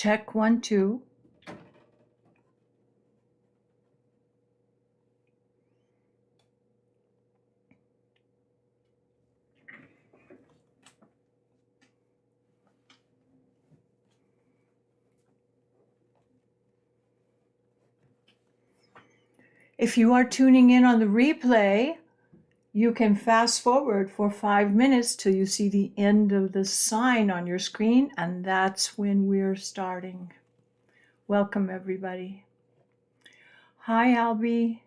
Check 1, 2. If you are tuning in on the replay, you can fast forward for 5 minutes till you see the end of the sign on your screen, and that's when we're starting. Welcome, everybody. Hi, Albie.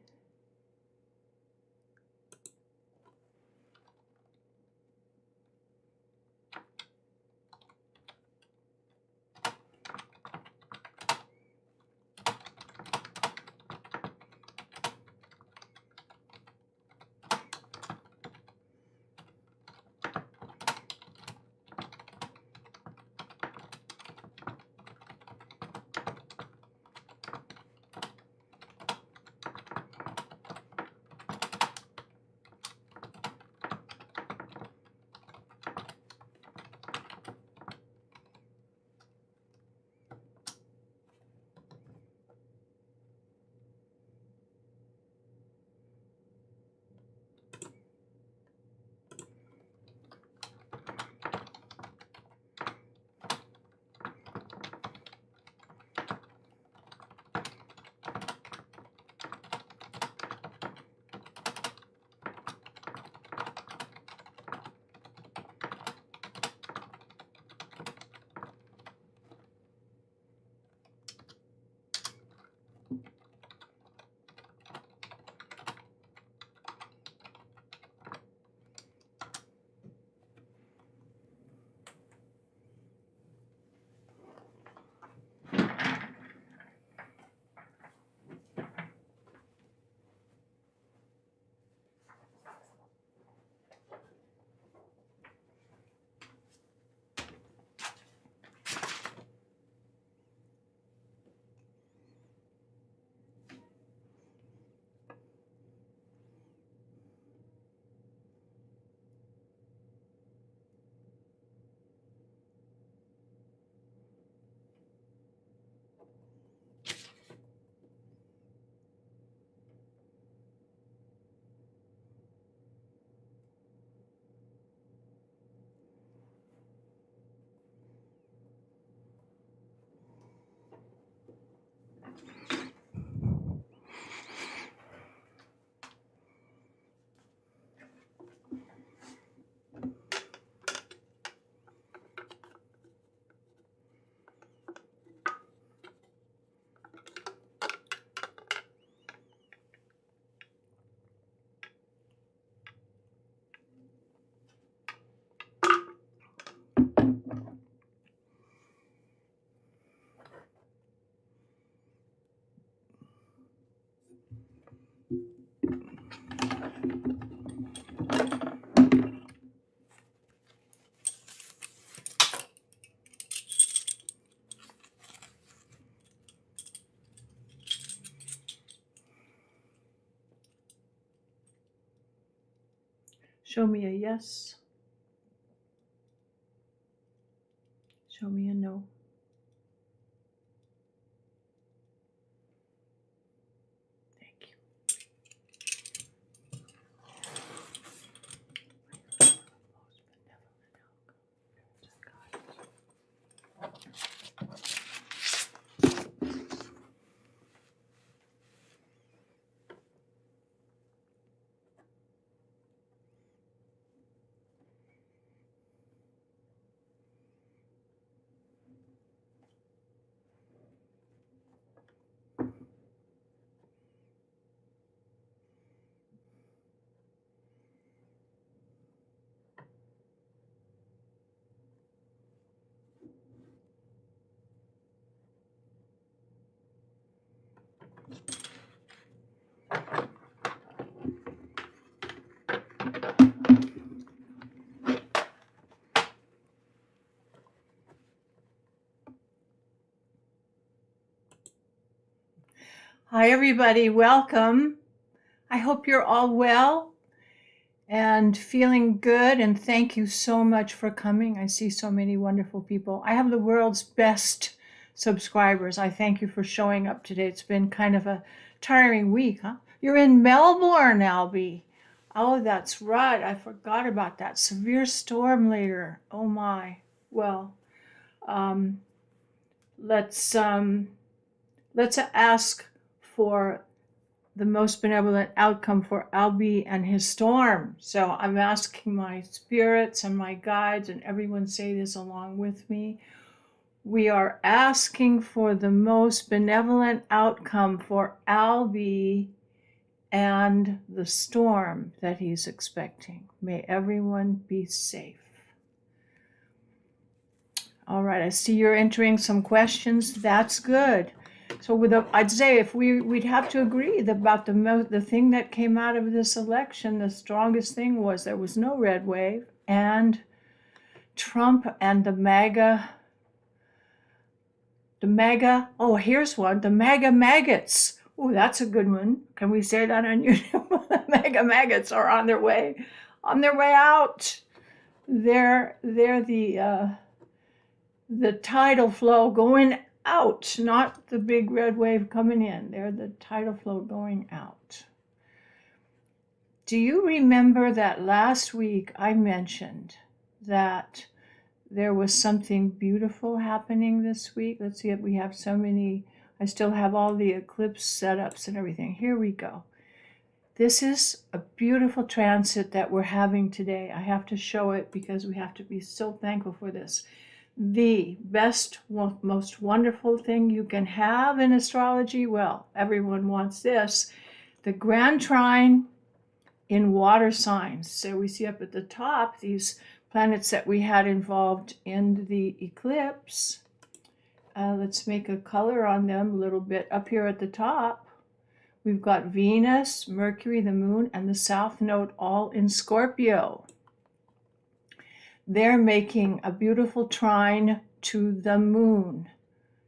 Show me a yes. Show me a no. Thank you. Hi, everybody. Welcome. I hope you're all well and feeling good. And thank you so much for coming. I see so many wonderful people. I have the world's best subscribers. I thank you for showing up today. It's been kind of a tiring week, huh? You're in Melbourne, Albie. Oh, that's right. I forgot about that severe storm later. Oh my. Well, um, let's ask for the most benevolent outcome for Albie and his storm. So I'm asking my spirits and my guides, and everyone say this along with me. We are asking for the most benevolent outcome for Albie and the storm that he's expecting. May everyone be safe. All right, I see you're entering some questions. That's good. So I'd say if we'd have to agree about the thing that came out of this election, the strongest thing was there was no red wave, and Trump and the MAGA, oh, here's one, the MAGA maggots. Oh, that's a good one. Can we say that on YouTube? The MAGA maggots are on their way out. They're the tidal flow going out, not the big red wave coming in. They're the tidal flow going out. Do you remember that last week I mentioned that there was something beautiful happening this week? Let's see if we have so many. I still have all the eclipse setups and everything. Here we go. This is a beautiful transit that we're having today. I have to show it because we have to be so thankful for this. The best, most wonderful thing you can have in astrology, well, everyone wants this, the grand trine in water signs. So we see up at the top these planets that we had involved in the eclipse. Let's make a color on them a little bit. Up here at the top, we've got Venus, Mercury, the moon, and the south node all in Scorpio. They're making a beautiful trine to the moon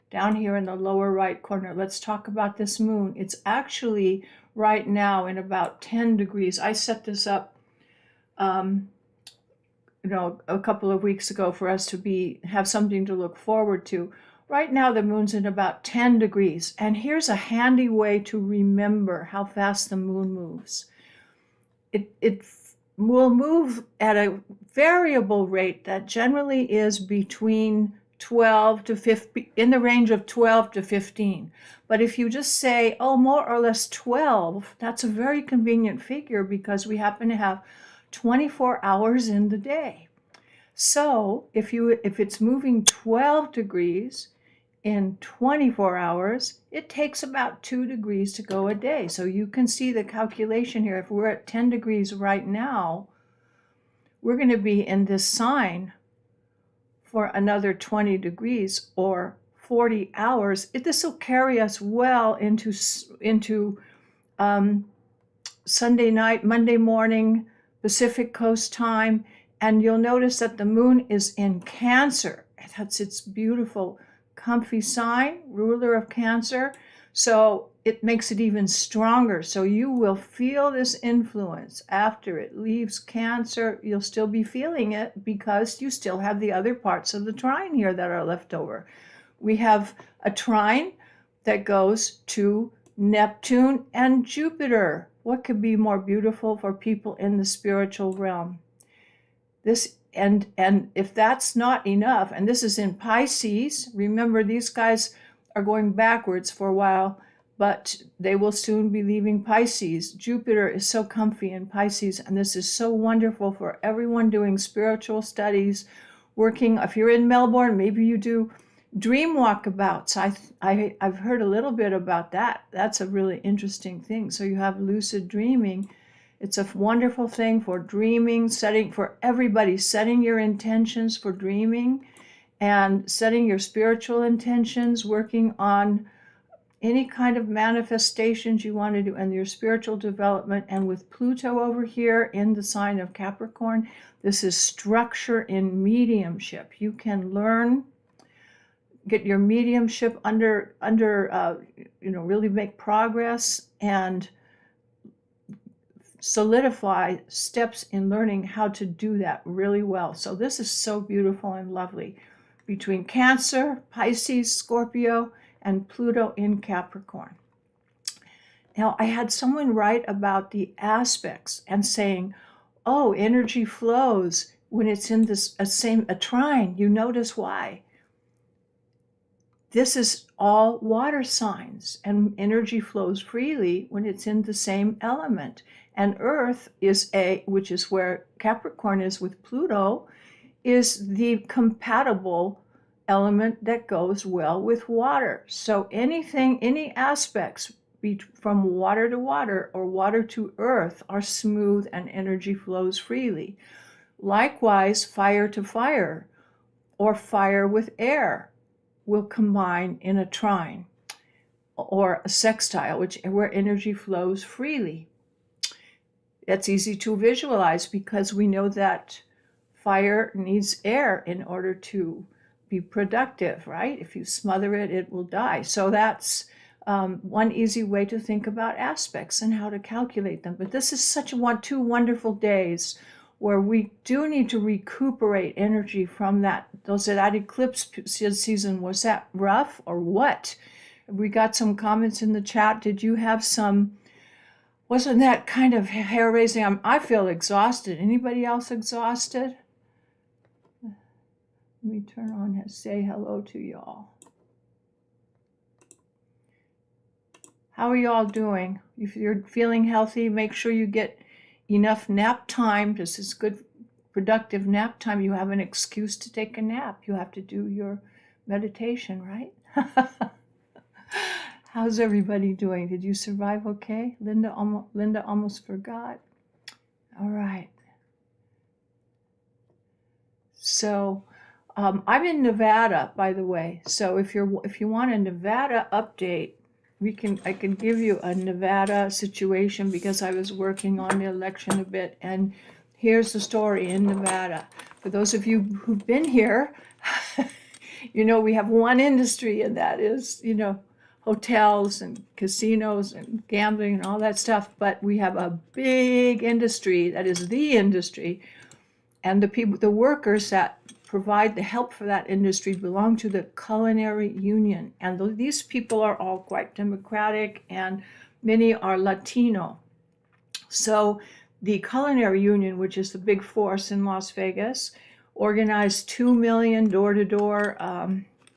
down here in the lower right corner. Let's talk about this moon. It's actually right now in about 10 degrees. I set this up a couple of weeks ago for us to have something to look forward to. Right now the moon's in about 10 degrees. And here's a handy way to remember how fast the moon moves. It will move at a variable rate that generally is between 12 to 15, in the range of 12 to 15. But if you just say, oh, more or less 12, that's a very convenient figure because we happen to have 24 hours in the day. So if it's moving 12 degrees in 24 hours, it takes about 2 degrees to go a day. So you can see the calculation here. If we're at 10 degrees right now, we're going to be in this sign for another 20 degrees or 40 hours. This will carry us well into Sunday night, Monday morning, Pacific Coast time. And you'll notice that the moon is in Cancer. That's its beautiful, comfy sign, ruler of Cancer. So it makes it even stronger. So you will feel this influence after it leaves Cancer. You'll still be feeling it because you still have the other parts of the trine here that are left over. We have a trine that goes to Neptune and Jupiter. What could be more beautiful for people in the spiritual realm? And if that's not enough, and this is in Pisces, remember these guys are going backwards for a while, but they will soon be leaving Pisces. Jupiter is so comfy in Pisces, and this is so wonderful for everyone doing spiritual studies, working. If you're in Melbourne, maybe you do dream walkabouts. I've heard a little bit about that. That's a really interesting thing. So you have lucid dreaming. It's a wonderful thing for dreaming, for everybody, setting your intentions for dreaming and setting your spiritual intentions, working on any kind of manifestations you want to do and your spiritual development. And with Pluto over here in the sign of Capricorn, this is structure in mediumship. You can learn, get your mediumship under really make progress and solidify steps in learning how to do that really well. So this is so beautiful and lovely. between Cancer, Pisces, Scorpio, and Pluto in Capricorn. Now, I had someone write about the aspects and saying, oh, energy flows when it's in this a trine. You notice why. This is all water signs, and energy flows freely when it's in the same element. And Earth is which is where Capricorn is with Pluto, is the compatible element that goes well with water. So any aspects from water to water or water to earth are smooth and energy flows freely. Likewise, fire to fire or fire with air will combine in a trine or a sextile, where energy flows freely. That's easy to visualize because we know that fire needs air in order to be productive, right? If you smother it, it will die. So that's one easy way to think about aspects and how to calculate them. But this is two wonderful days where we do need to recuperate energy from that eclipse season. Was that rough or what? We got some comments in the chat. Did you have wasn't that kind of hair raising? I feel exhausted. Anybody else exhausted? Let me turn on and say hello to y'all. How are y'all doing? If you're feeling healthy, make sure you get enough nap time. This is good, productive nap time. You have an excuse to take a nap. You have to do your meditation, right? How's everybody doing? Did you survive okay? Linda almost forgot. All right. So I'm in Nevada, by the way. So if you want a Nevada update, I can give you a Nevada situation because I was working on the election a bit, and here's the story in Nevada. For those of you who've been here, we have one industry, and that is, hotels and casinos and gambling and all that stuff. But we have a big industry that is the industry, and the workers that provide the help for that industry belong to the Culinary Union. And these people are all quite democratic, and many are Latino. So the Culinary Union, which is the big force in Las Vegas, organized 2 million door-to-door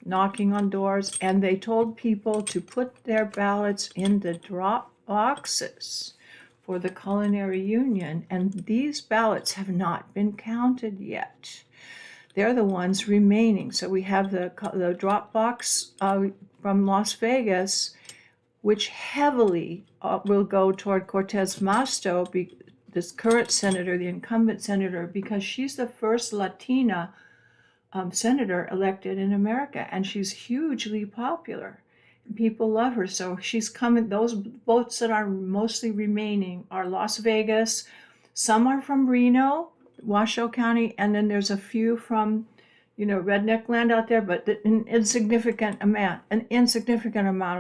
knocking on doors, and they told people to put their ballots in the drop boxes for the Culinary Union, and these ballots have not been counted yet. They're the ones remaining. So we have the drop box from Las Vegas, which heavily will go toward Cortez Masto, this current senator, the incumbent senator, because she's the first Latina senator elected in America, and she's hugely popular. People love her, so she's coming. Those votes that are mostly remaining are Las Vegas. Some are from Reno, Washoe County, and then there's a few from, redneck land out there, but an insignificant amount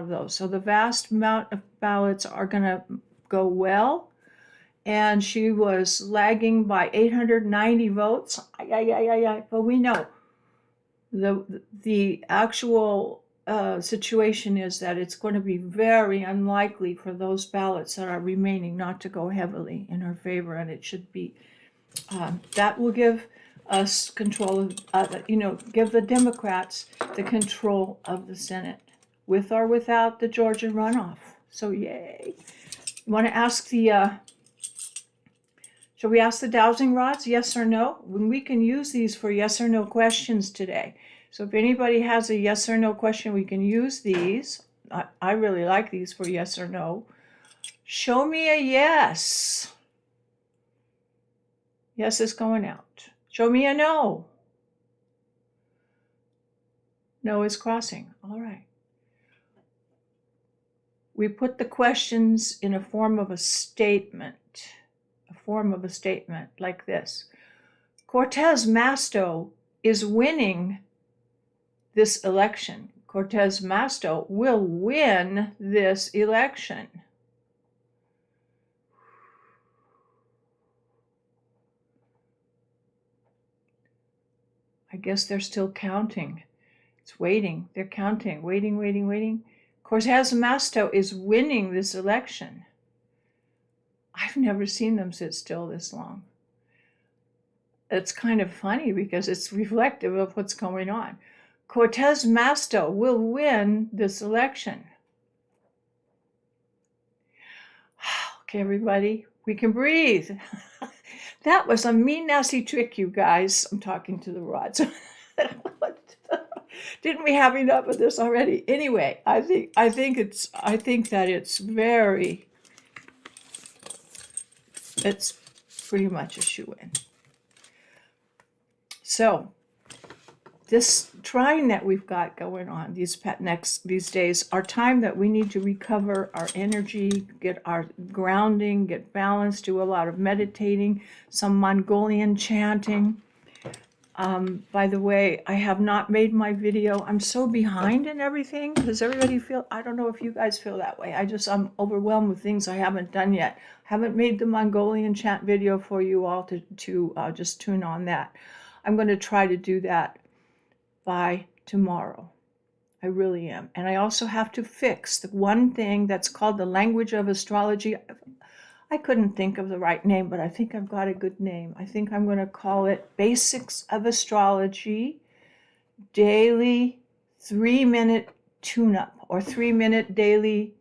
of those. So the vast amount of ballots are going to go well, and she was lagging by 890 votes. But we know the actual situation is that it's going to be very unlikely for those ballots that are remaining not to go heavily in her favor, and it should be that will give us control of, give the Democrats the control of the Senate, with or without the Georgia runoff. So yay. You want to ask shall we ask the dowsing rods, yes or no? We can use these for yes or no questions today. So if anybody has a yes or no question, we can use these. I really like these for yes or no. Show me a yes. Yes is going out. Show me a no. No is crossing. All right. We put the questions in a form of a statement. Like this. Cortez Masto is winning this election. Cortez Masto will win this election. I guess they're still counting. It's waiting. They're counting, waiting, waiting, waiting. Cortez Masto is winning this election. I've never seen them sit still this long. It's kind of funny because it's reflective of what's going on. Cortez Masto will win this election. Okay, everybody, we can breathe. That was a mean, nasty trick, you guys. I'm talking to the rods. Didn't we have enough of this already? Anyway, I think that it's pretty much a shoo-in. So this trine that we've got going on these days are time that we need to recover our energy, get our grounding, get balanced, do a lot of meditating, some Mongolian chanting. By the way, I have not made my video. I'm so behind in everything. Does everybody I don't know if you guys feel that way. I'm overwhelmed with things I haven't done yet. Haven't made the Mongolian chant video for you all to just tune on that. I'm going to try to do that by tomorrow. I really am. And I also have to fix the one thing that's called the language of astrology. I couldn't think of the right name, but I think I've got a good name. I think I'm going to call it Basics of Astrology Daily 3-Minute Tune-Up, or 3-Minute Daily.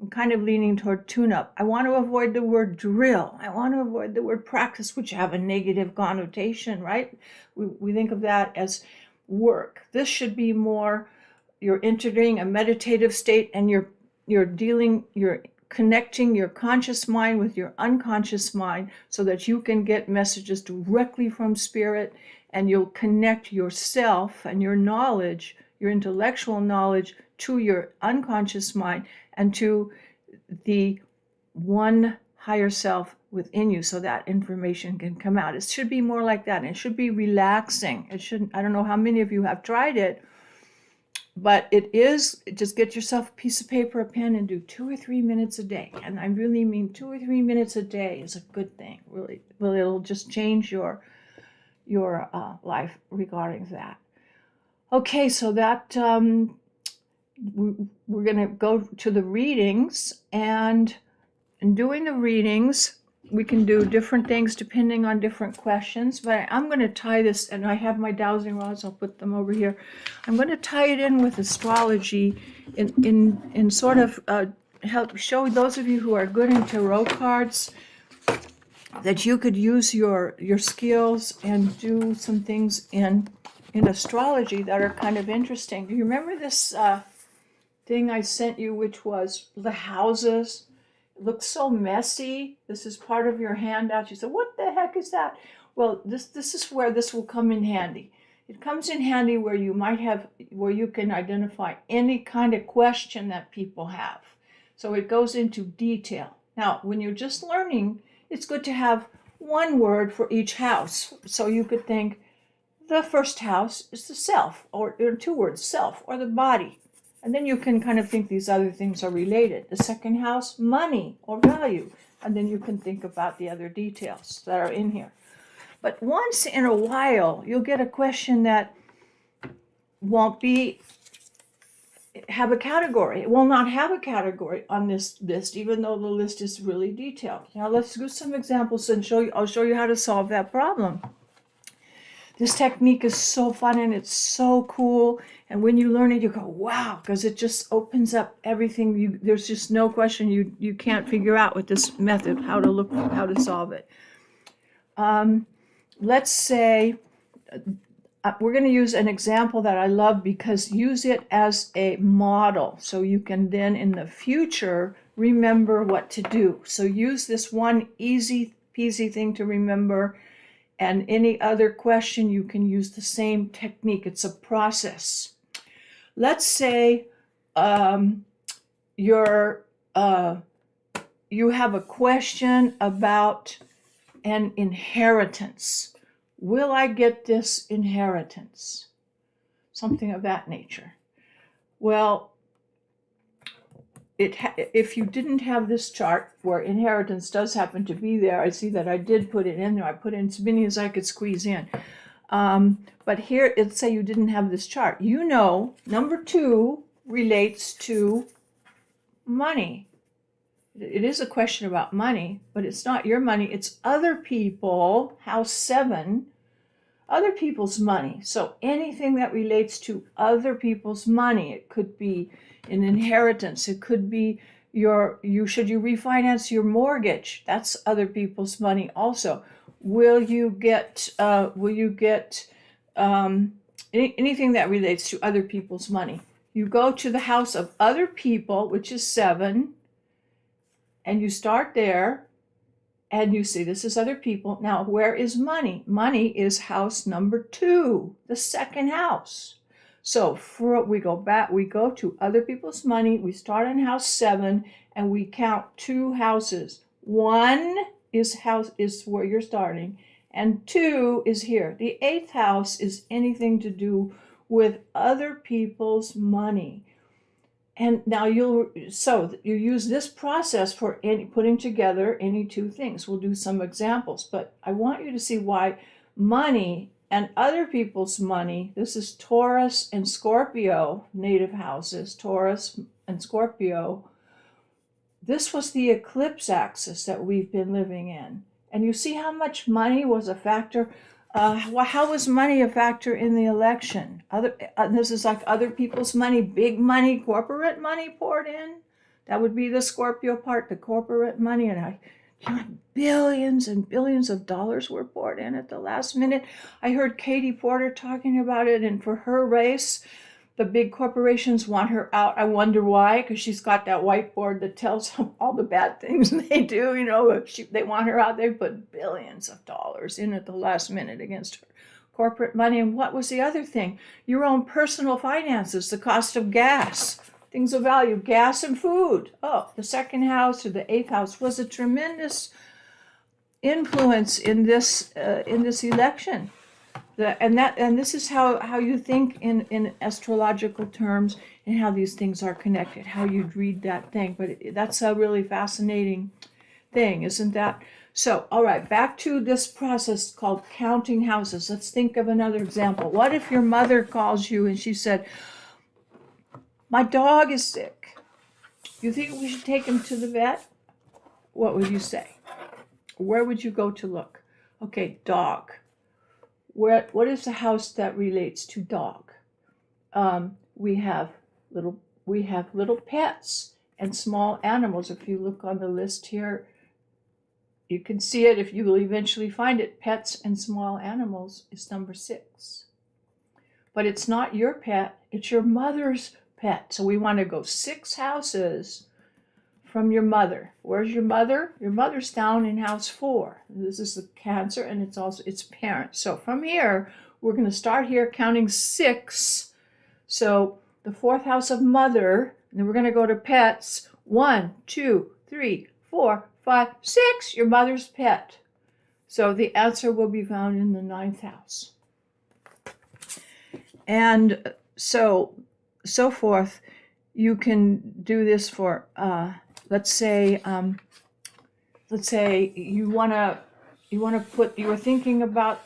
I'm kind of leaning toward tune-up. I want to avoid the word drill. I want to avoid the word practice, which have a negative connotation, right? We think of that as work. This should be more, you're entering a meditative state and you're connecting your conscious mind with your unconscious mind so that you can get messages directly from spirit, and you'll connect yourself and your knowledge, your intellectual knowledge, to your unconscious mind and to the one higher self within you, so that information can come out. It should be more like that, and it should be relaxing. It shouldn't, I don't know how many of you have tried it, but just get yourself a piece of paper, a pen, and do 2 or 3 minutes a day. And I really mean 2 or 3 minutes a day is a good thing. Really, well, it'll just change your life regarding that. Okay, so that we're going to go to the readings, and in doing the readings, we can do different things depending on different questions, but I'm going to tie this, and I have my dowsing rods, I'll put them over here. I'm going to tie it in with astrology in sort of help show those of you who are good in tarot cards that you could use your skills and do some things in astrology that are kind of interesting. Do you remember this thing I sent you, which was the houses? It looks so messy. This is part of your handout. You said, what the heck is that? Well, this is where this will come in handy. It comes in handy where you can identify any kind of question that people have. So it goes into detail. Now, when you're just learning, it's good to have one word for each house. So you could think, the first house is the self, or 2 words, self, or the body. And then you can kind of think these other things are related. The second house, money or value. And then you can think about the other details that are in here. But once in a while, you'll get a question that won't have a category. It will not have a category on this list, even though the list is really detailed. Now let's do some examples and I'll show you how to solve that problem. This technique is so fun and it's so cool. And when you learn it, you go, wow, because it just opens up everything. There's just no question you can't figure out with this method how to solve it. Let's say we're going to use an example that I love, because use it as a model so you can then in the future remember what to do. So use this one easy peasy thing to remember. And any other question, you can use the same technique. It's a process. Let's say you have a question about an inheritance. Will I get this inheritance? Something of that nature. Well, if you didn't have this chart where inheritance does happen to be there, I see that I did put it in there. I put in as many as I could squeeze in. But here, let's say you didn't have this chart. You know, number 2 relates to money. It is a question about money, but it's not your money. It's other people, house 7, other people's money. So anything that relates to other people's money, it could be an inheritance. It could be should you refinance your mortgage? That's other people's money also. Will you get anything that relates to other people's money? You go to the house of other people, which is 7, and you start there, and you see this is other people. Now, where is money? Money is house number 2, the second house. So we go to other people's money. We start in house 7, and we count 2 houses. 1 is where you're starting, and 2 is here. The 8th house is anything to do with other people's money. And now you use this process for putting together any 2 things. We'll do some examples, but I want you to see why money and other people's money, this is Taurus and Scorpio, native houses, Taurus and Scorpio. This was the eclipse axis that we've been living in. And you see how much money was a factor. How was money a factor in the election? This is like other people's money, big money, corporate money poured in. That would be the Scorpio part, the corporate money. And billions and billions of dollars were poured in at the last minute. I heard Katie Porter talking about it, and for her race, the big corporations want her out. I wonder why, because she's got that whiteboard that tells them all the bad things they do. They want her out. They put billions of dollars in at the last minute against her corporate money. And what was the other thing? Your own personal finances, the cost of gas, things of value, gas and food. Oh, the second house or the 8th house was a tremendous influence in this election. And this is how you think in astrological terms, and how these things are connected, how you'd read that thing. But that's a really fascinating thing, isn't that? So, all right, back to this process called counting houses. Let's think of another example. What if your mother calls you and she said, my dog is sick. You think we should take him to the vet? What would you say? Where would you go to look? Okay, dog. What is the house that relates to dog? We have little pets and small animals. If you look on the list here, you can see it. If you will eventually find it, pets and small animals is number 6. But it's not your pet, it's your mother's pet. So we want to go 6 houses from your mother. Where's your mother? Your mother's down in house 4. This is the Cancer, and it's also its parent. So from here, we're going to start here counting 6. So the 4th house of mother, and then we're going to go to pets. 1, 2, 3, 4, 5, 6. Your mother's pet. So the answer will be found in the 9th house. And so forth. You can do this for let's say you were thinking about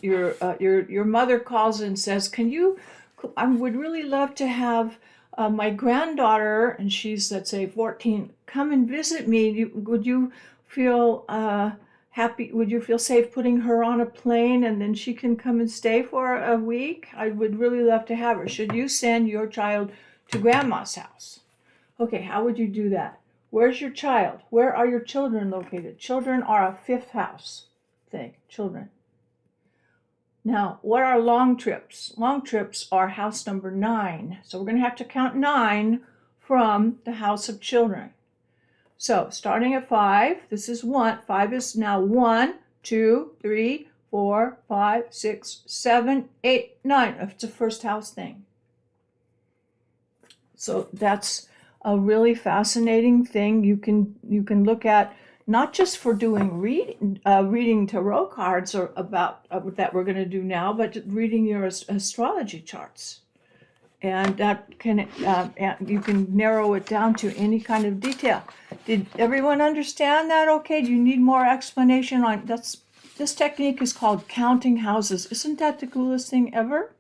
your mother calls and says, I would really love to have my granddaughter, and she's, let's say, 14, come and visit me. Would you feel happy? Would you feel safe putting her on a plane and then she can come and stay for a week? I would really love to have her. Should you send your child to grandma's house? Okay, how would you do that? Where's your child? Where are your children located? Children are a 5th house thing, children. Now, what are long trips? Long trips are house number 9. So we're going to have to count 9 from the house of children. So starting at 5, this is 1. 5 is now 1, 2, 3, 4, 5, 6, 7, 8, 9. It's a first house thing. So that's a really fascinating thing you can look at, not just for doing reading tarot cards or about that we're going to do now, but reading your astrology charts, and that can you can narrow it down to any kind of detail. Did everyone understand that? Okay. Do you need more explanation on that's This technique is called counting houses. Isn't that the coolest thing ever?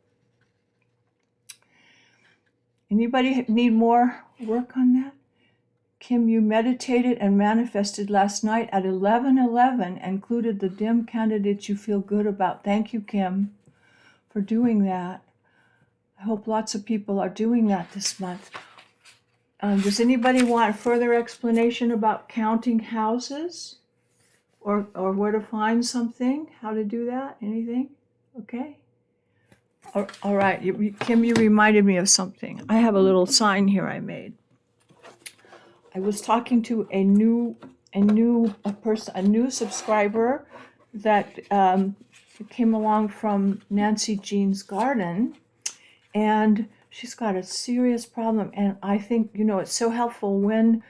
Anybody need more work on that? Kim, you meditated and manifested last night at 11:11, included the dim candidates you feel good about. Thank you, Kim, for doing that. I hope lots of people are doing that this month. Does anybody want further explanation about counting houses? Or where to find something? How to do that? Anything? Okay. All right, Kim, you reminded me of something. I have a little sign here I made. I was talking to a new subscriber that came along from Nancy Jean's garden, and she's got a serious problem. And I think, it's so helpful when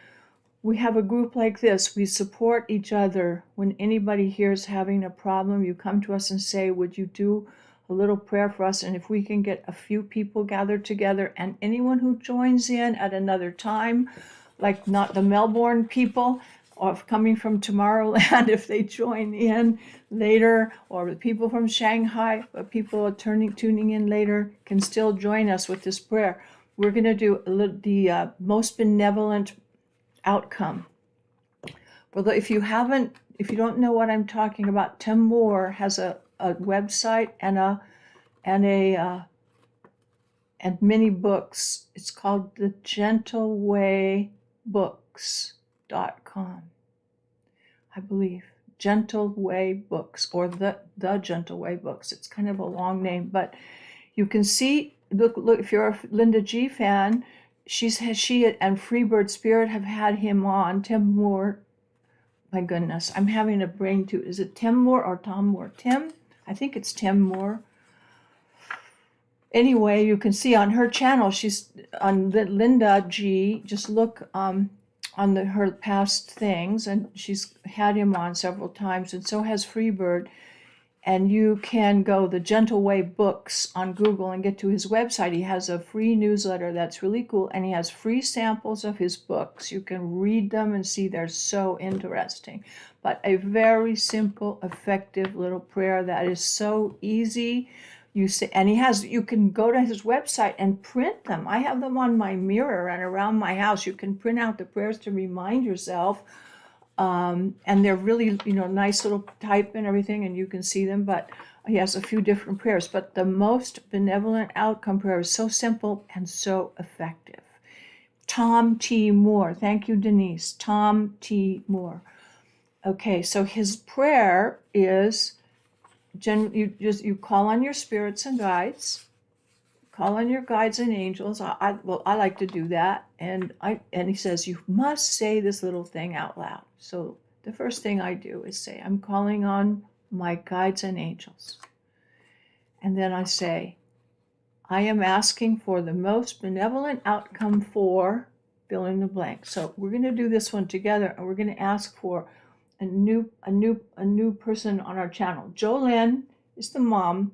we have a group like this. We support each other. When anybody here is having a problem, you come to us and say, would you do a little prayer for us? And if we can get a few people gathered together, and anyone who joins in at another time, like not the Melbourne people, or coming from Tomorrowland, if they join in later, or the people from Shanghai, but people are tuning in later, can still join us with this prayer. We're going to do the most benevolent outcome. If you don't know what I'm talking about, Tim Moore has a website and many books. It's called the GentleWayBooks.com, I believe. Gentle Way Books, or the Gentle Way Books. It's kind of a long name, but you can see. Look! If you're a Linda G fan, she and Freebird Spirit have had him on. Tim Moore. My goodness, I'm having a brain too. Is it Tim Moore or Tom Moore? Tim? I think it's Tim Moore. Anyway, you can see on her channel, she's on Linda G. Just look on her past things, and she's had him on several times, and so has Freebird. And you can go the Gentle Way Books on Google and get to his website. He has a free newsletter that's really cool, and he has free samples of his books. You can read them and see they're so interesting. But a very simple, effective little prayer that is so easy. You can go to his website and print them. I have them on my mirror and around my house. You can print out the prayers to remind yourself. And they're really, nice little type and everything, and you can see them. But he has a few different prayers. But the most benevolent outcome prayer is so simple and so effective. Tom T. Moore. Thank you, Denise. Tom T. Moore. Okay, so his prayer is, you call on your spirits and guides. Call on your guides and angels. I like to do that. And he says, you must say this little thing out loud. So the first thing I do is say, I'm calling on my guides and angels. And then I say, I am asking for the most benevolent outcome for fill in the blank. So we're going to do this one together, and we're going to ask for a new person on our channel. Jolynn is the mom.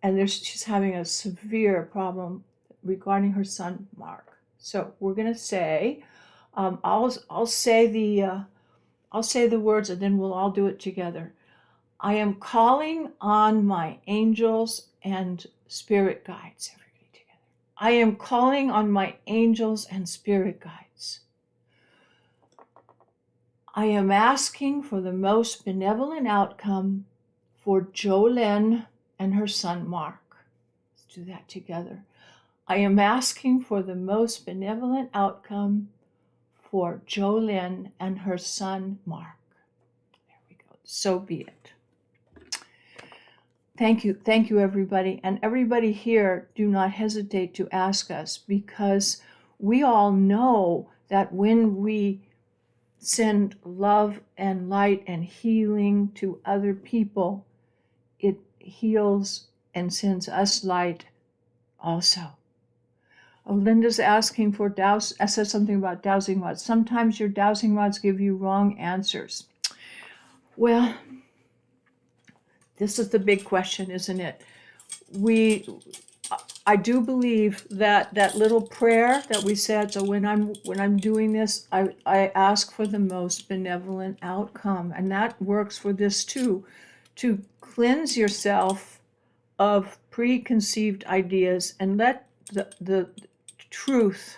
And she's having a severe problem regarding her son, Mark. So we're going to say, I'll say the words, and then we'll all do it together. I am calling on my angels and spirit guides. Everybody together. I am calling on my angels and spirit guides. I am asking for the most benevolent outcome for Jolynn and her son, Mark. Let's do that together. I am asking for the most benevolent outcome for Jolynn and her son, Mark. There we go. So be it. Thank you, everybody. And everybody here, do not hesitate to ask us, because we all know that when we send love and light and healing to other people, it heals and sends us light also. Oh, Linda's asking for I said something about dowsing rods. Sometimes your dowsing rods give you wrong answers. Well, this is the big question, isn't it? I do believe that little prayer that we said. So when I'm doing this, I ask for the most benevolent outcome, and that works for this too. to cleanse yourself of preconceived ideas and let the truth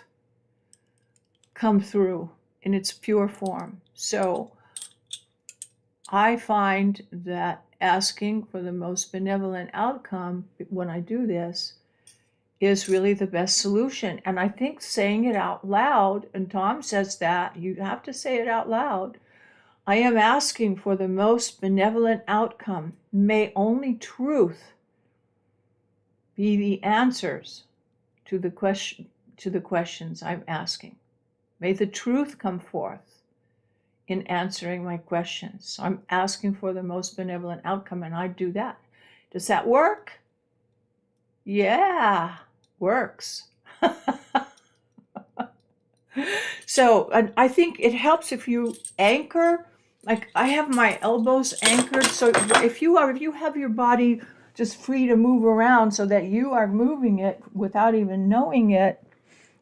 come through in its pure form. So I find that asking for the most benevolent outcome when I do this is really the best solution. And I think saying it out loud, and Tom says that, you have to say it out loud. I am asking for the most benevolent outcome. May only truth be the answers to the questions I'm asking. May the truth come forth in answering my questions. So I'm asking for the most benevolent outcome, and I do that. Does that work? Yeah, works. So, and I think it helps if you anchor. Like I have my elbows anchored. So if you have your body just free to move around so that you are moving it without even knowing it,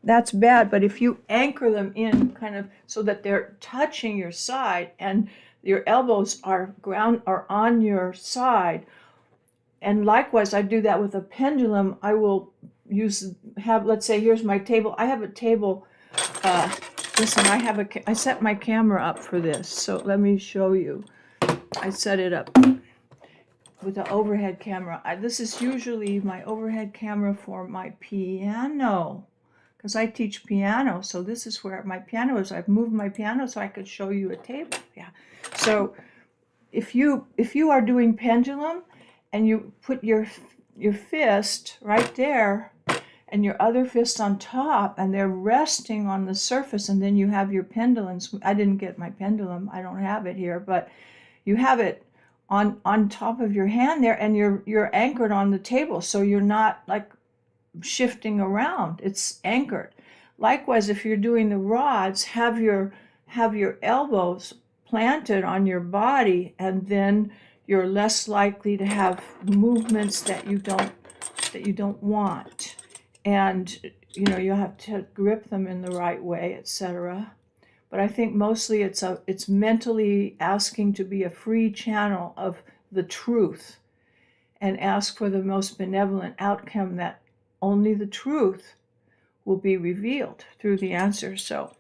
that's bad. But if you anchor them in kind of so that they're touching your side and your elbows are on your side, and likewise I do that with a pendulum. I will let's say here's my table. I have a table. Listen, I set my camera up for this, so let me show you. I set it up with the overhead camera. This is usually my overhead camera for my piano, because I teach piano, so this is where my piano is. I've moved my piano so I could show you a table. Yeah. So if you are doing pendulum and you put your fist right there and your other fist on top, and they're resting on the surface, and then you have your pendulums. I didn't get my pendulum. I don't have it here, but you have it on top of your hand there, and you're anchored on the table, so you're not like shifting around. It's anchored. Likewise, if you're doing the rods, have your elbows planted on your body, and then you're less likely to have movements that you don't want. And you have to grip them in the right way, etc. But I think mostly it's mentally asking to be a free channel of the truth and ask for the most benevolent outcome, that only the truth will be revealed through the answer. So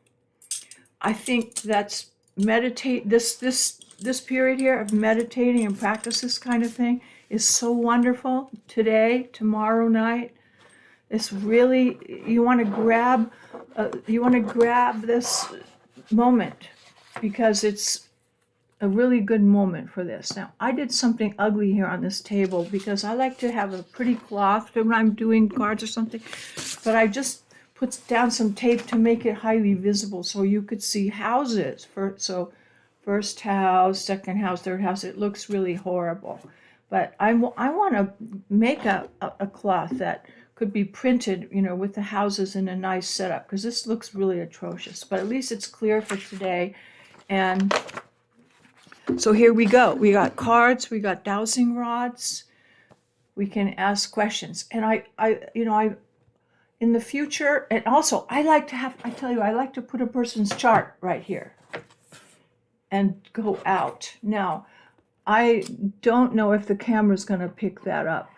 I think that's this period here of meditating and practice this kind of thing is so wonderful. Today, tomorrow night, it's really, you want to grab this moment, because it's a really good moment for this. Now, I did something ugly here on this table because I like to have a pretty cloth when I'm doing cards or something, but I just put down some tape to make it highly visible so you could see houses. First house, second house, third house. It looks really horrible. But I want to make a cloth that could be printed, with the houses in a nice setup, because this looks really atrocious. But at least it's clear for today. And so here we go. We got cards, we got dowsing rods. We can ask questions. And I in the future, and also I like to put a person's chart right here and go out. Now, I don't know if the camera's going to pick that up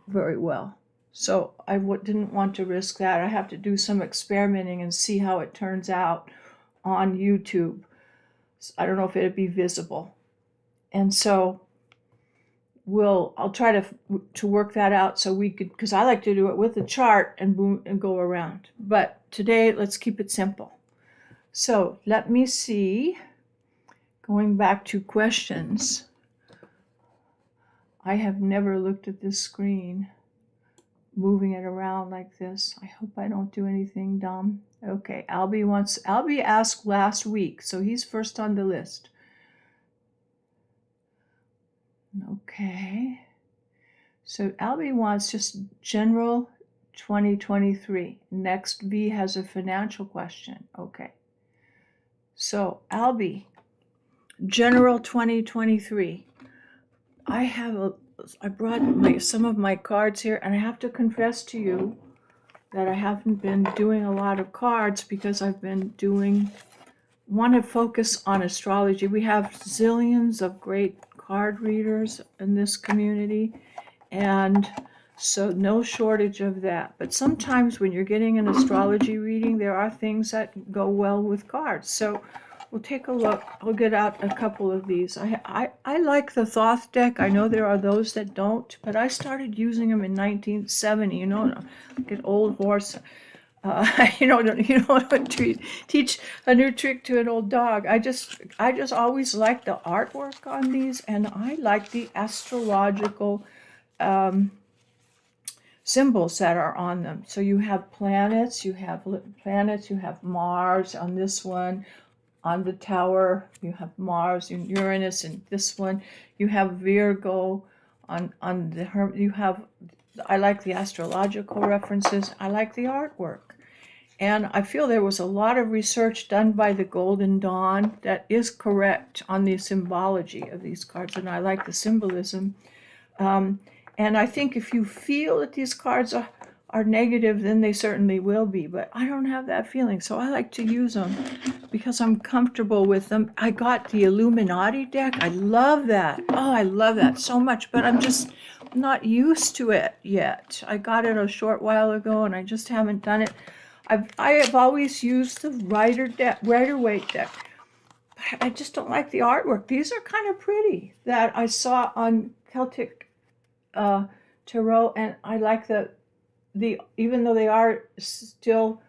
very well. So I didn't want to risk that. I have to do some experimenting and see how it turns out on YouTube. I don't know if it'd be visible. And so I'll try to work that out so we could, because I like to do it with a chart and boom and go around. But today, let's keep it simple. So let me see, going back to questions. I have never looked at this screen, moving it around like this. I hope I don't do anything dumb. Okay, Albie asked last week, so he's first on the list. Okay. So Albie wants just general 2023. Next, V has a financial question. Okay. So Albie, general 2023. I brought some of my cards here, and I have to confess to you that I haven't been doing a lot of cards because I've been want to focus on astrology. We have zillions of great card readers in this community, and so no shortage of that. But sometimes when you're getting an astrology reading, there are things that go well with cards. So we'll take a look. I'll get out a couple of these. I like the Thoth deck. I know there are those that don't, but I started using them in 1970. You know, like an old horse. You don't teach a new trick to an old dog. I just always like the artwork on these, and I like the astrological symbols that are on them. So you have planets, you have Mars on this one. On the tower, you have Mars and Uranus, and this one you have Virgo. On the you have. I like the astrological references. I like the artwork. And I feel there was a lot of research done by the Golden Dawn that is correct on the symbology of these cards, and I like the symbolism. And I think if you feel that these cards are negative, then they certainly will be, but I don't have that feeling, so I like to use them because I'm comfortable with them. I got the Illuminati deck. I love that. Oh, I love that so much, but I'm just not used to it yet. I got it a short while ago, and I just haven't done it. I have always used the Rider-Waite deck. I just don't like the artwork. These are kind of pretty that I saw on Celtic Tarot, and I like the even though they are still.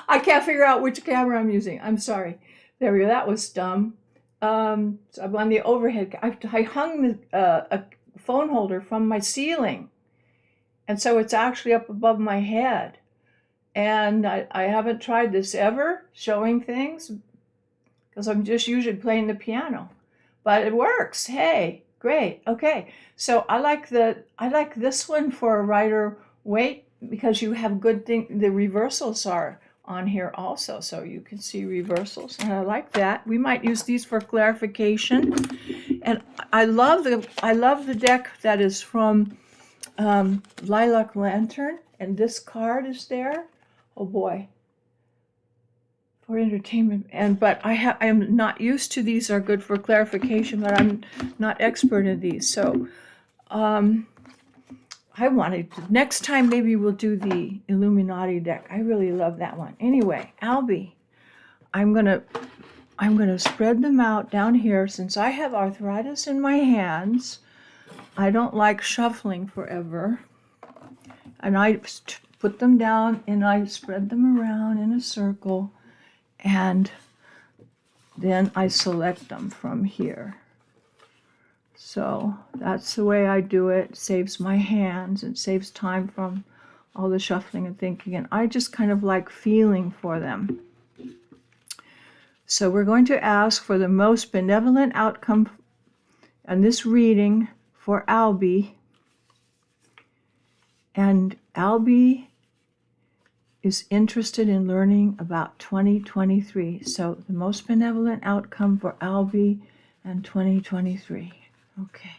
I can't figure out which camera I'm using. I'm sorry. There we go. That was dumb. So I'm on the overhead. I hung a phone holder from my ceiling. And so it's actually up above my head. And I haven't tried this ever, showing things, because I'm just usually playing the piano. But it works. Hey, great. Okay. So I like this one for a Rider-Waite because you have good thing. The reversals are on here also, so you can see reversals, and I like that. We might use these for clarification. And I love the deck that is from Lilac Lantern, and this card is there. Oh boy, for entertainment. But I am not used to these. Are good for clarification, but I'm not expert in these. So I wanted to, next time maybe we'll do the Illuminati deck. I really love that one. Anyway, Albie, I'm gonna spread them out down here. Since I have arthritis in my hands, I don't like shuffling forever. And I put them down and I spread them around in a circle, and then I select them from here. So that's the way I do it. It saves my hands. It saves time from all the shuffling and thinking. And I just kind of like feeling for them. So we're going to ask for the most benevolent outcome in this reading for Albie. And Albie is interested in learning about 2023. So the most benevolent outcome for Albie and 2023. Okay.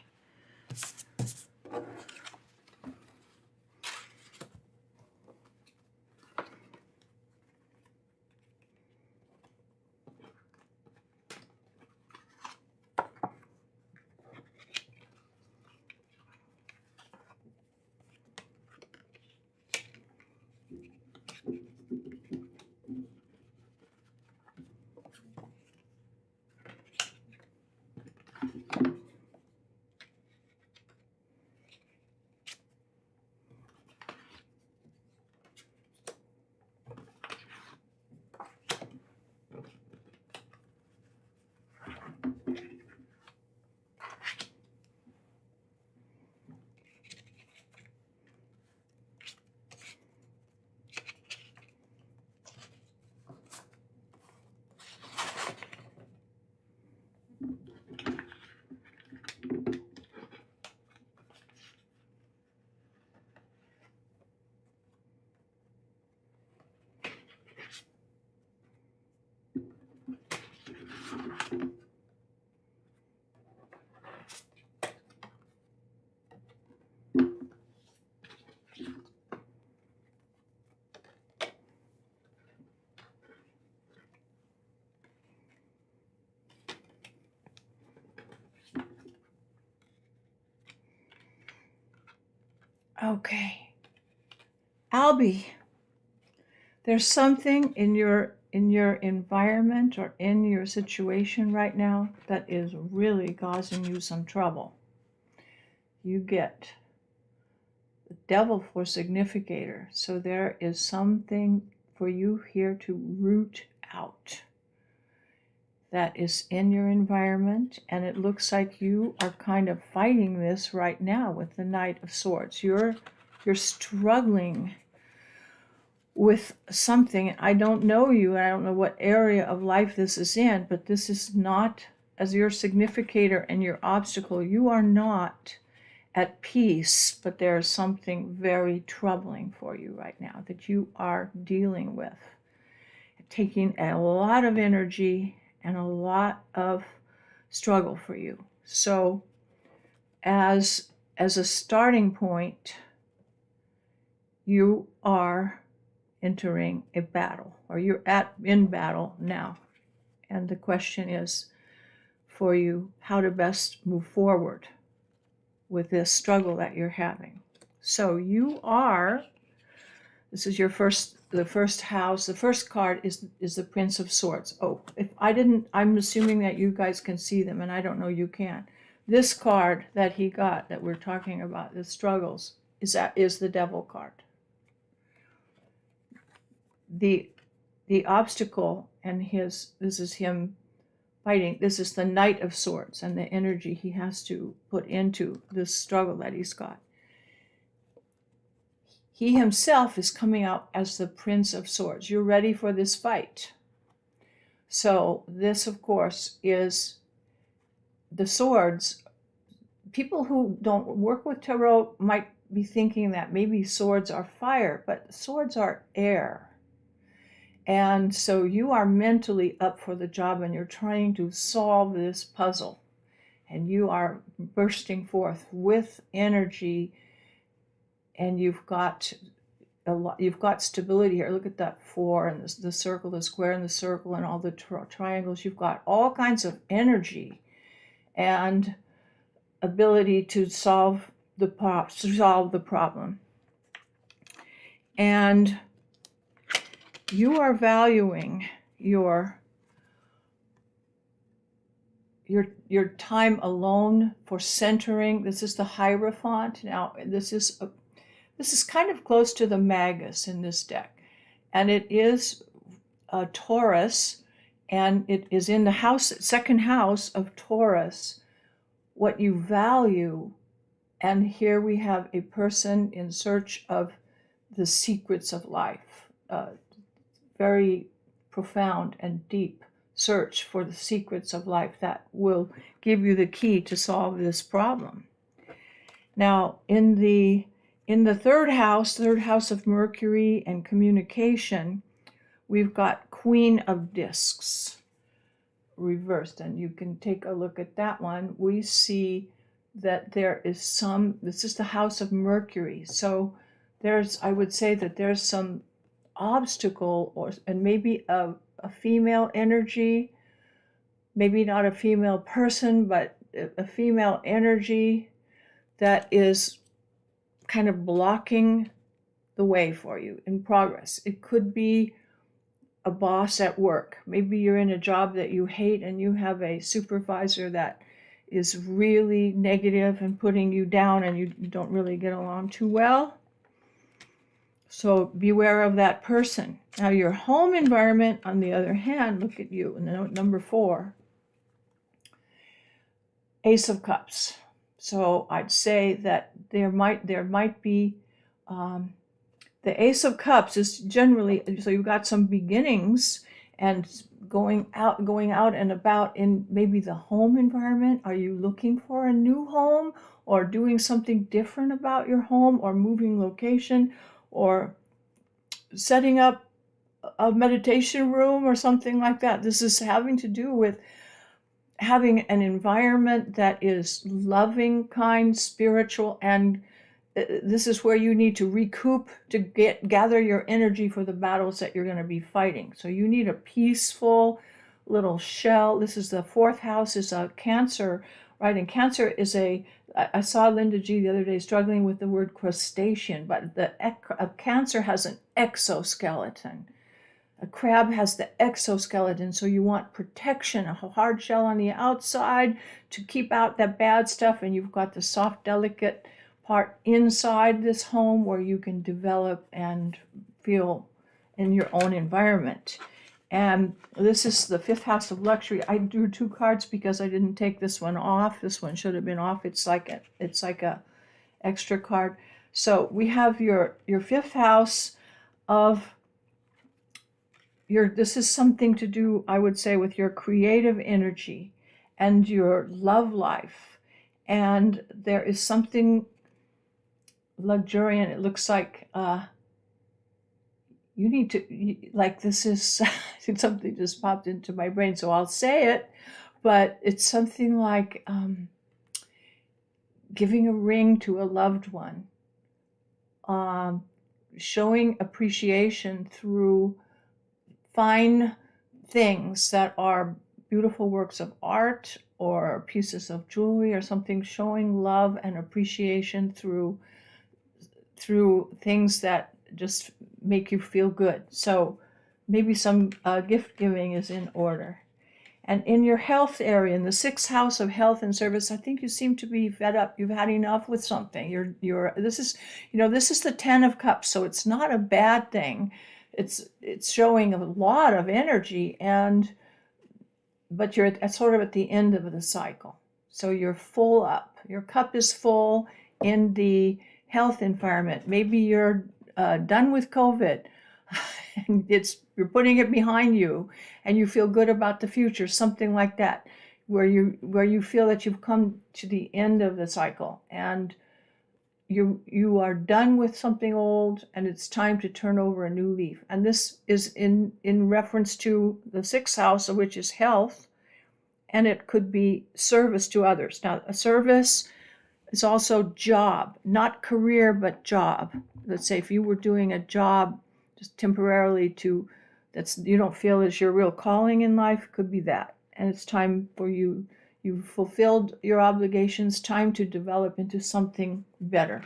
Okay. Albie, there's something in your environment or in your situation right now that is really causing you some trouble. You get the devil for significator. So there is something for you here to root out that is in your environment, and it looks like you are kind of fighting this right now with the Knight of Swords. You're struggling with something. I don't know you, and I don't know what area of life this is in, but this is not, as your significator and your obstacle, you are not at peace, but there's something very troubling for you right now that you are dealing with, taking a lot of energy and a lot of struggle for you. So as a starting point, you are entering a battle, or you're in battle now. And the question is for you how to best move forward with this struggle that you're having. So you are, this is your the first house. The first card is the Prince of Swords. Oh, if I didn't, I'm assuming that you guys can see them, and I don't know you can. This card that he got, that we're talking about, the struggles, is the Devil card. The obstacle and this is him fighting. This is the Knight of Swords and the energy he has to put into this struggle that he's got. He himself is coming out as the Prince of Swords. You're ready for this fight. So this, of course, is the swords. People who don't work with tarot might be thinking that maybe swords are fire, but swords are air. And so you are mentally up for the job, and you're trying to solve this puzzle. And you are bursting forth with energy, and you've got stability here. Look at that 4 and the circle, the square and the circle, and all the triangles. You've got all kinds of energy and ability to solve the problem. And you are valuing your time alone for centering. This is the Hierophant. Now, this is kind of close to the Magus in this deck, and it is a Taurus, and it is in the second house of Taurus, what you value. And here we have a person in search of the secrets of life, very profound and deep search for the secrets of life that will give you the key to solve this problem. Now, in the third house of Mercury and communication, we've got Queen of Discs reversed, and you can take a look at that one. We see that there is this is the house of Mercury. So I would say that there's some obstacle, and maybe a female energy, maybe not a female person, but a female energy that is kind of blocking the way for you in progress. It could be a boss at work. Maybe you're in a job that you hate, and you have a supervisor that is really negative and putting you down, and you don't really get along too well. So beware of that person. Now, your home environment, on the other hand, look at you, number 4, Ace of Cups. So I'd say that there might be, the Ace of Cups is generally, so you've got some beginnings and going out and about in maybe the home environment. Are you looking for a new home, or doing something different about your home, or moving location, or setting up a meditation room or something like that? This is having to do with having an environment that is loving, kind, spiritual, and this is where you need to recoup, to gather your energy for the battles that you're going to be fighting. So you need a peaceful little shell. This is the 4th house, is a Cancer, right? And Cancer is I saw Linda G the other day struggling with the word crustacean, but Cancer has an exoskeleton. A crab has the exoskeleton, so you want protection, a hard shell on the outside to keep out that bad stuff, and you've got the soft, delicate part inside this home where you can develop and feel in your own environment. And this is the 5th house of luxury. I drew 2 cards because I didn't take this one off. This one should have been off. It's like a extra card. So we have your 5th house of this is something to do, I would say, with your creative energy and your love life. And there is something luxuriant. It looks like you need to, like, this is something just popped into my brain, so I'll say it, but it's something like giving a ring to a loved one, showing appreciation through fine things that are beautiful works of art or pieces of jewelry or something, showing love and appreciation through things that just make you feel good. So maybe some gift giving is in order. And in your health area, in the 6th house of health and service, I think you seem to be fed up. You've had enough with something. This is the 10 of Cups, so it's not a bad thing. It's showing a lot of energy, but you're sort of at the end of the cycle. So you're full up. Your cup is full in the health environment. Maybe you're done with COVID. And you're putting it behind you, and you feel good about the future, something like that, where you feel that you've come to the end of the cycle, and you are done with something old, and it's time to turn over a new leaf. And this is in reference to the 6th house, which is health, and it could be service to others. Now, a service is also job, not career, but job. Let's say if you were doing a job just temporarily that's you don't feel is your real calling in life, could be that. And it's time for you've fulfilled your obligations, time to develop into something better.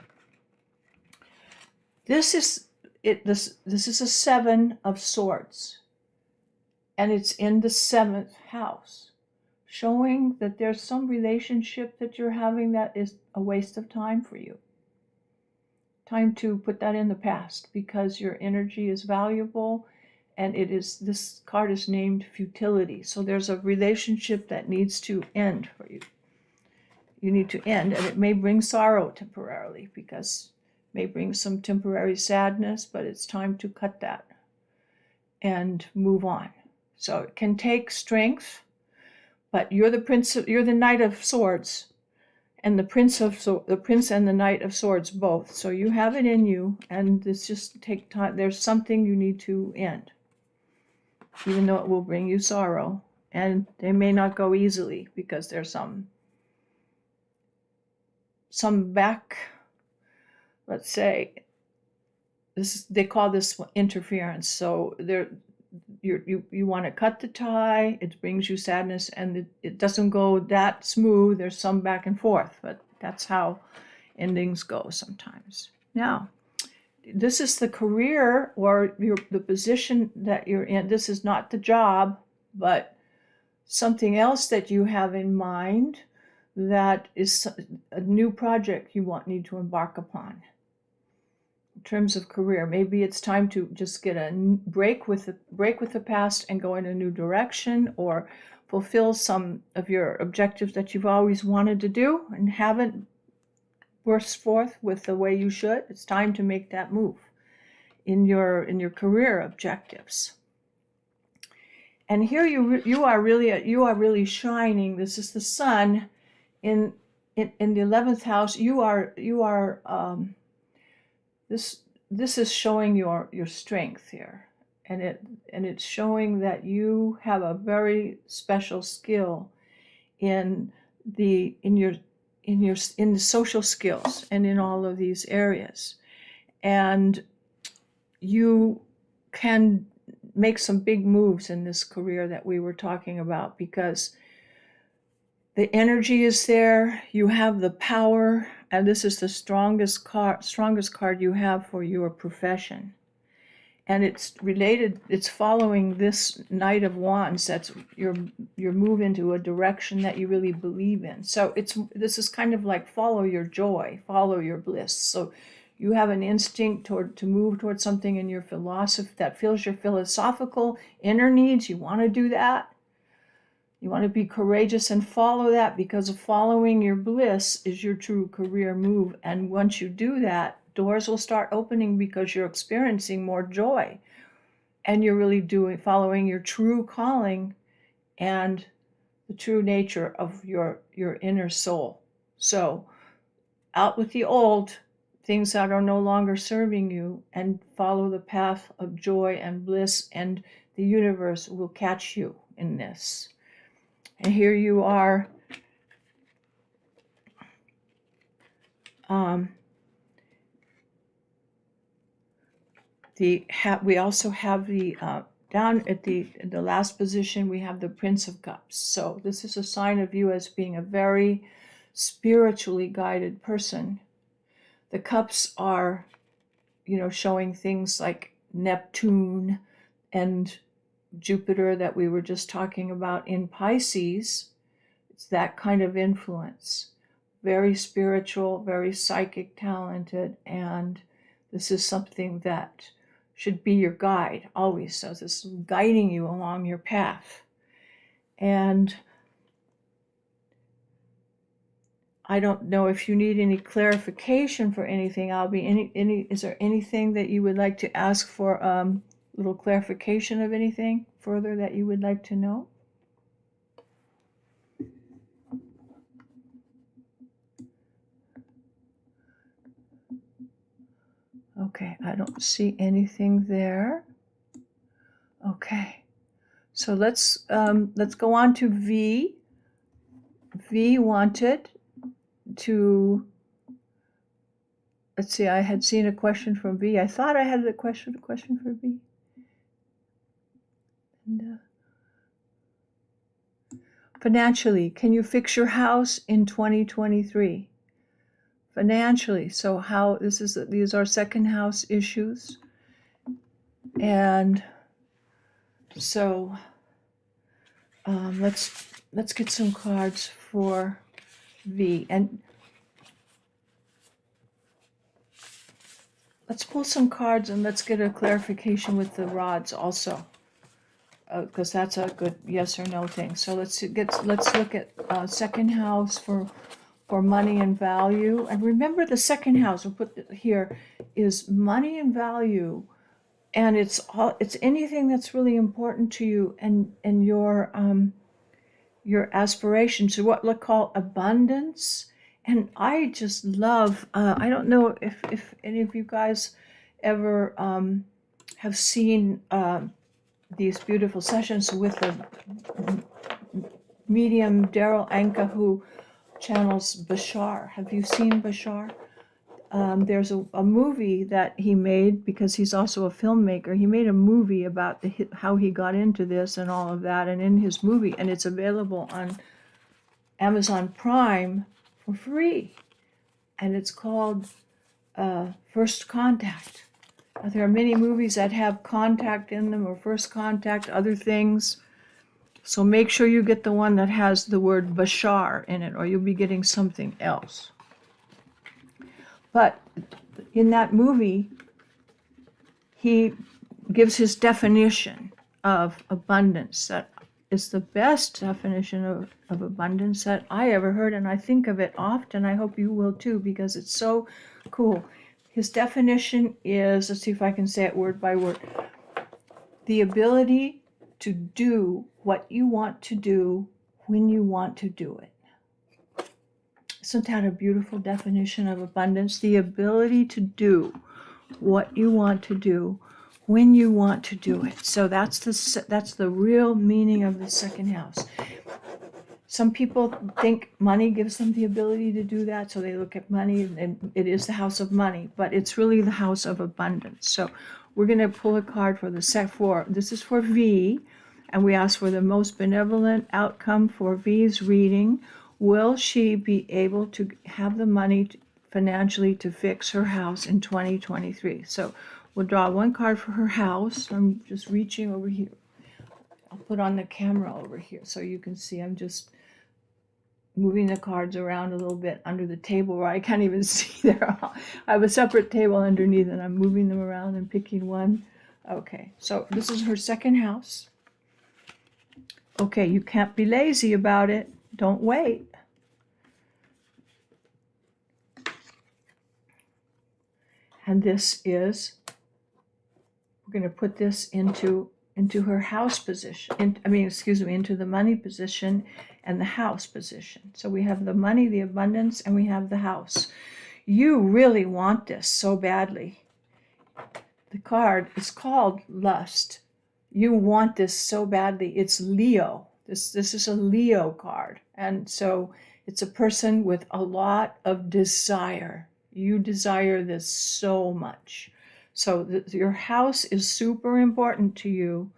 This is a 7 of Swords, and it's in the 7th house, showing that there's some relationship that you're having that is a waste of time for you. Time to put that in the past, because your energy is valuable, and this card is named futility. So there's a relationship that needs to end for you. You need to end, and it may bring sorrow temporarily, because it may bring some temporary sadness, but it's time to cut that and move on. So it can take strength, but you're the Knight of Swords, and the Prince and the Knight of Swords both. So you have it in you, and this just take time. There's something you need to end, even though it will bring you sorrow, and they may not go easily, because there's some back. Let's say they call this interference. So you want to cut the tie, it brings you sadness, and it doesn't go that smooth. There's some back and forth, but that's how endings go sometimes. Now, this is the career, or the position that you're in. This is not the job, but something else that you have in mind, that is a new project you need to embark upon. In terms of career, maybe it's time to just get a break with the past and go in a new direction, or fulfill some of your objectives that you've always wanted to do and haven't burst forth with the way you should. It's time to make that move in your career objectives. And here you are really shining. This is the Sun in the 11th house. This is showing your strength here, and it's showing that you have a very special skill in the social skills and in all of these areas, and you can make some big moves in this career that we were talking about, because The energy is there. You have the power, and this is the strongest card you have for your profession. And it's related, it's following this Knight of Wands. That's your move into a direction that you really believe in. So this is kind of like follow your joy, follow your bliss. So you have an instinct to move towards something in your philosophy that fills your philosophical inner needs. You want to do that. You want to be courageous and follow that, because following your bliss is your true career move. And once you do that, doors will start opening because you're experiencing more joy. And you're really following your true calling and the true nature of your inner soul. So out with the old, things that are no longer serving you, and follow the path of joy and bliss, and the universe will catch you in this. And here you are. We also have the down at the last position, we have the Prince of Cups. So this is a sign of you as being a very spiritually guided person. The cups are, showing things like Neptune and Jupiter that we were just talking about in Pisces. It's that kind of influence. Very spiritual, very psychic, talented, and this is something that should be your guide always. So this is guiding you along your path. And I don't know if you need any clarification for anything. Is there anything that you would like to ask for little clarification of anything further that you would like to know? Okay, I don't see anything there. Okay, so let's go on to V. V wanted to, let's see, I had seen a question from V. I thought I had a question for V. And, financially, can you fix your house in 2023? Financially, so how these are second house issues. And so let's get some cards for V, and let's pull some cards and let's get a clarification with the rods also, because that's a good yes or no thing. So let's look at second house for money and value. And remember, the second house, we'll put it here, is money and value, and it's anything that's really important to you and your aspirations, what we call abundance. And I just love, I don't know if any of you guys ever have seen these beautiful sessions with the medium Daryl Anka, who channels Bashar. Have you seen Bashar? There's a movie that he made, because he's also a filmmaker. He made a movie about how he got into this and all of that, and in his movie, and it's available on Amazon Prime for free, and it's called First Contact. Now, there are many movies that have contact in them, or first contact, other things. So make sure you get the one that has the word Bashar in it, or you'll be getting something else. But in that movie, he gives his definition of abundance. That is the best definition of abundance that I ever heard, and I think of it often. I hope you will too, because it's so cool. His definition is, let's see if I can say it word by word, the ability to do what you want to do when you want to do it. Isn't that a beautiful definition of abundance? The ability to do what you want to do when you want to do it. So that's the real meaning of the second house. Some people think money gives them the ability to do that, so they look at money, and it is the house of money, but it's really the house of abundance. So we're going to pull a card for this is for V, and we ask for the most benevolent outcome for V's reading. Will she be able to have the money financially to fix her house in 2023? So we'll draw one card for her house. I'm just reaching over here. I'll put on the camera over here so you can see. I'm just moving the cards around a little bit under the table where I can't even see there. I have a separate table underneath and I'm moving them around and picking one. Okay, so this is her second house. Okay, you can't be lazy about it. Don't wait. And this is, we're going to put this into her house position, into the money position and the house position. So we have the money, the abundance, and we have the house. You really want this so badly. The card is called Lust. You want this so badly. It's Leo. This is a Leo card. And so it's a person with a lot of desire. You desire this so much. So your house is super important to you.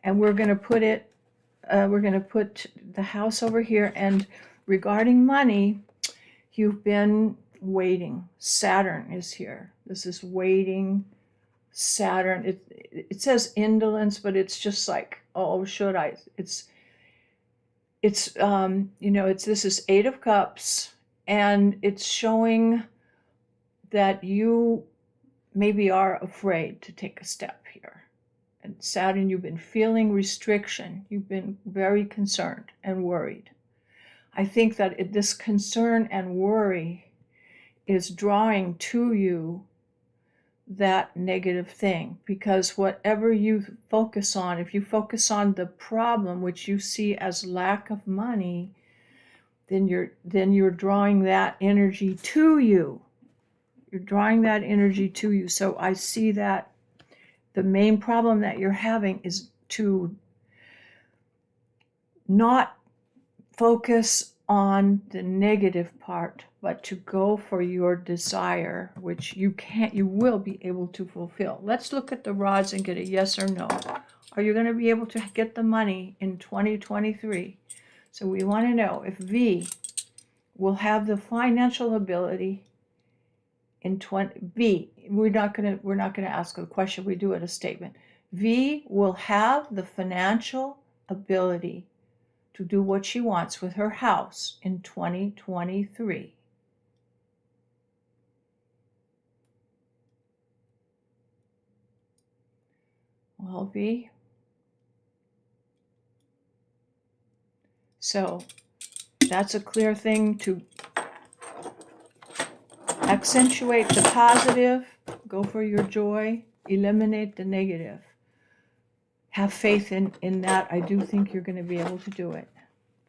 And we're going to put it, we're going to put the house over here. And regarding money, you've been waiting. Saturn is here. This is waiting. Saturn, it says indolence, but it's just like, oh, should I? This is 8 of Cups, and it's showing that you maybe are afraid to take a step here. And Saturn, you've been feeling restriction. You've been very concerned and worried. I think that this concern and worry is drawing to you that negative thing, because whatever you focus on, if you focus on the problem, which you see as lack of money, then you're drawing that energy to you. You're drawing that energy to you. So I see that the main problem that you're having is to not focus on the negative part, but to go for your desire, which you will be able to fulfill. Let's look at the rods and get a yes or no. Are you going to be able to get the money in 2023? So we want to know if V will have the financial ability in V. We're not going to ask a question. We do it a statement. V will have the financial ability to do what she wants with her house in 2023. Well, V. So that's a clear thing to accentuate the positive, go for your joy, eliminate the negative. Have faith in that. I do think you're going to be able to do it.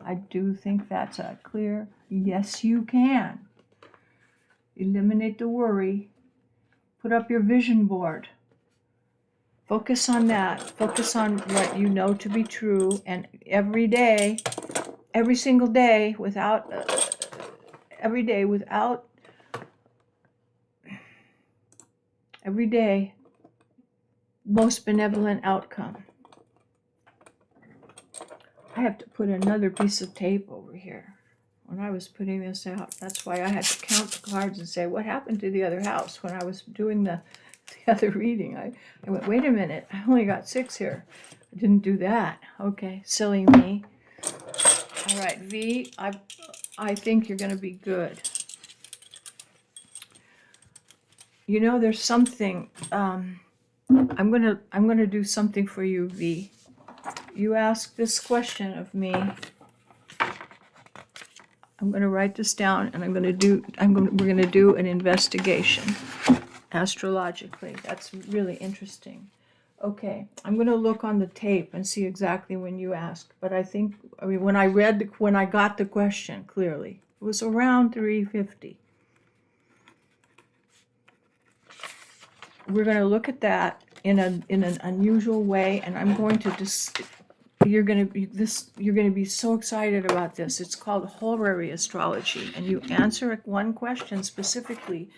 I do think that's a clear yes, you can. Eliminate the worry. Put up your vision board. Focus on that. Focus on what you know to be true. And every day, every single day, every day, most benevolent outcome. I have to put another piece of tape over here when I was putting this out. That's why I had to count the cards and say, what happened to the other house? When I was doing the other reading, I went, wait a minute, I only got 6 here. I didn't do that. Okay, silly me. All right, V, I think you're going to be good. You know, there's something, I'm gonna do something for you, V. You asked this question of me. I'm gonna write this down, and we're gonna do an investigation astrologically. That's really interesting. Okay, I'm gonna look on the tape and see exactly when you asked. But when I got the question clearly, it was around 3:50. We're going to look at that in an unusual way, and I'm going to you're going to be so excited about this. It's called horary astrology, and you answer one question specifically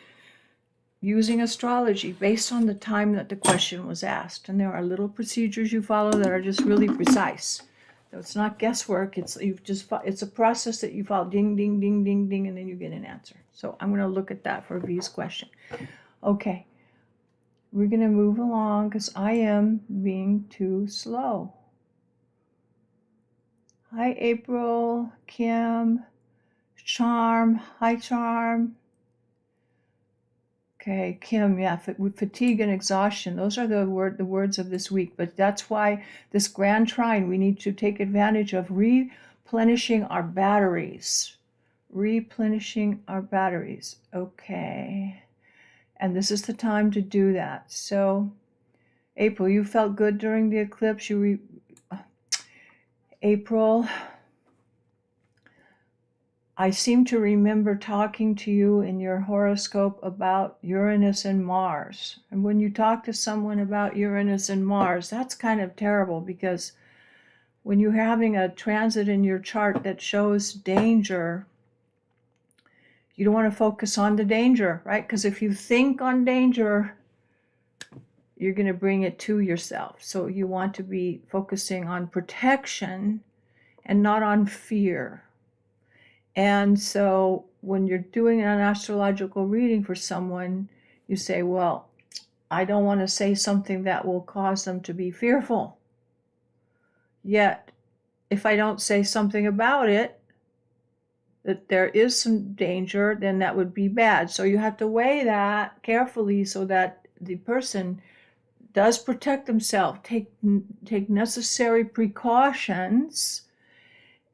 using astrology based on the time that the question was asked. And there are little procedures you follow that are just really precise. It's not guesswork. It's a process that you follow. Ding, ding, ding, ding, ding, and then you get an answer. So I'm going to look at that for V's question. Okay. We're going to move along because I am being too slow. Hi, April, Kim, Charm. Hi, Charm. Okay, Kim, yeah, fatigue and exhaustion. Those are the words of this week. But that's why this grand trine, we need to take advantage of replenishing our batteries. Replenishing our batteries. Okay. And this is the time to do that. So, April, you felt good during the eclipse. April, I seem to remember talking to you in your horoscope about Uranus and Mars. And when you talk to someone about Uranus and Mars, that's kind of terrible, because when you're having a transit in your chart that shows danger, you don't want to focus on the danger, right? Because if you think on danger, you're going to bring it to yourself. So you want to be focusing on protection and not on fear. And so when you're doing an astrological reading for someone, you say, well, I don't want to say something that will cause them to be fearful. Yet, if I don't say something about it, that there is some danger, then that would be bad. So you have to weigh that carefully so that the person does protect themselves, take necessary precautions.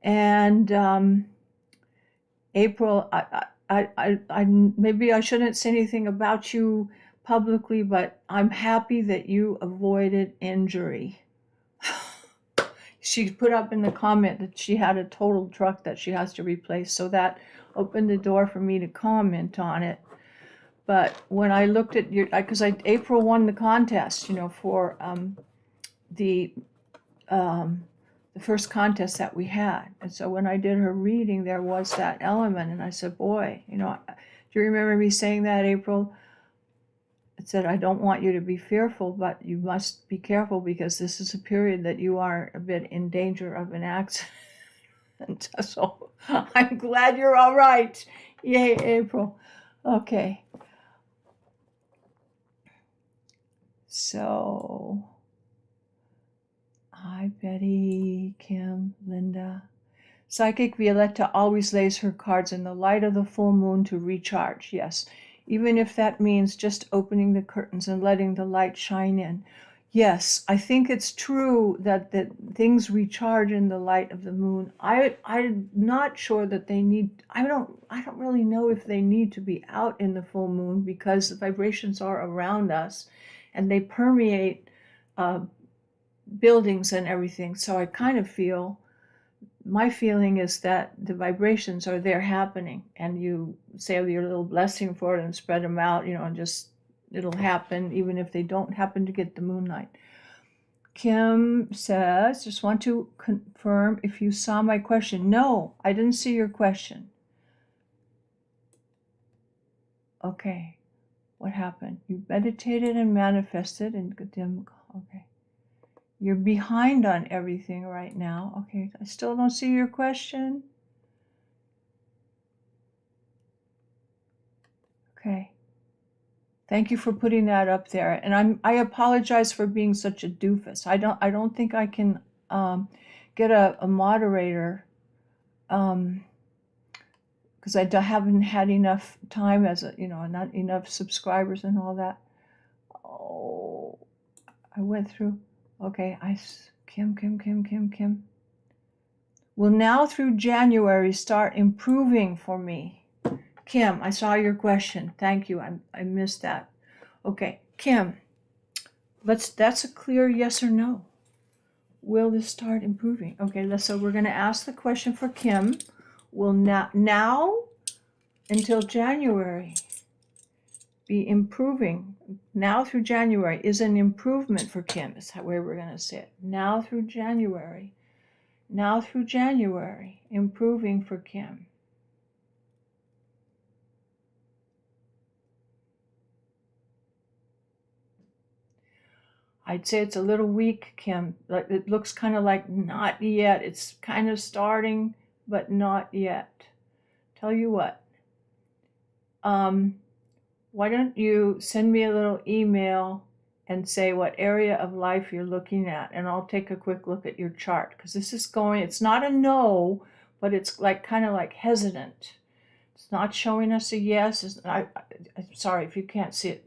And April, I maybe I shouldn't say anything about you publicly, but I'm happy that you avoided injury. She put up in the comment that she had a totaled truck that she has to replace, so that opened the door for me to comment on it. But when I looked at your, because April won the contest, for the first contest that we had. And so when I did her reading, there was that element. And I said, boy, do you remember me saying that, April? I said, I don't want you to be fearful, but you must be careful, because this is a period that you are a bit in danger of an accident. So I'm glad you're all right. Yay, April. Okay. So, hi, Betty, Kim, Linda. Psychic Violetta always lays her cards in the light of the full moon to recharge. Yes, even if that means just opening the curtains and letting the light shine in. Yes, I think it's true that things recharge in the light of the moon. I'm not sure that they need. I don't really know if they need to be out in the full moon, because the vibrations are around us, and they permeate buildings and everything. So I kind of feel. My feeling is that the vibrations are there happening, and you say your little blessing for it and spread them out, and just it'll happen even if they don't happen to get the moonlight. Kim says, just want to confirm if you saw my question. No, I didn't see your question. Okay, what happened? You meditated and manifested and okay. You're behind on everything right now. Okay, I still don't see your question. Okay. Thank you for putting that up there. And I apologize for being such a doofus. I don't think I can get a moderator because I haven't had enough time as not enough subscribers and all that. Oh, I went through. Okay, Kim. Will now through January start improving for me? Kim, I saw your question. Thank you. I missed that. Okay, Kim, that's a clear yes or no. Will this start improving? Okay, so we're going to ask the question for Kim. Will now until January be improving? Now through January is an improvement for Kim, is the way we're going to say it. Now through January, improving for Kim. I'd say it's a little weak, Kim. Like it looks kind of like not yet. It's kind of starting, but not yet. Tell you what, why don't you send me a little email and say what area of life you're looking at, and I'll take a quick look at your chart, because this is going, it's not a no, but it's like kind of like hesitant. It's not showing us a yes. I'm sorry if you can't see it.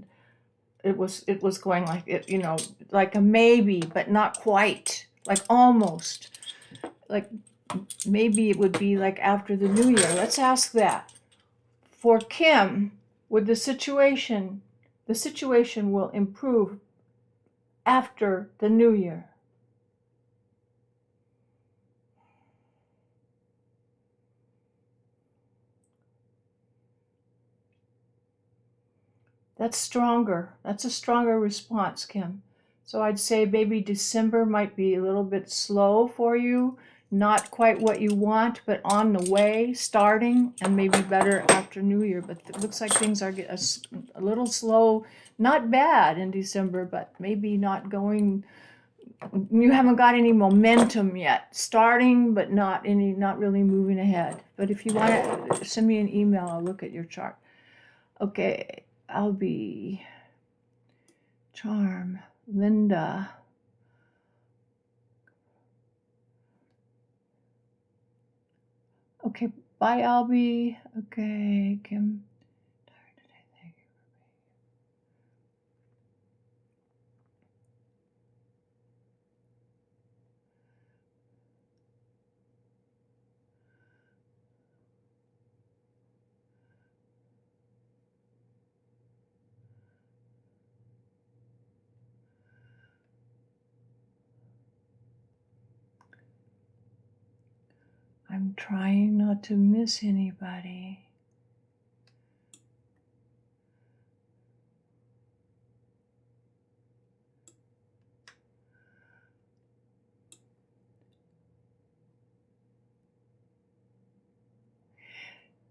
It was going like it, you know, like a maybe, but not quite, like almost, like maybe it would be like after the new year. Let's ask that. For Kim, with the situation will improve after the new year. That's stronger. That's a stronger response, Kim. So I'd say maybe December might be a little bit slow for you, not quite what you want, but on the way, starting, and maybe better after New Year. But it looks like things are a little slow, not bad in December, but maybe not going, you haven't got any momentum yet. Starting, but not really moving ahead. But if you want to send me an email, I'll look at your chart. Okay. I'll be Charm, Linda. Okay, bye, Albie. Okay, Kim. Tired today, thank you. I'm trying not to miss anybody.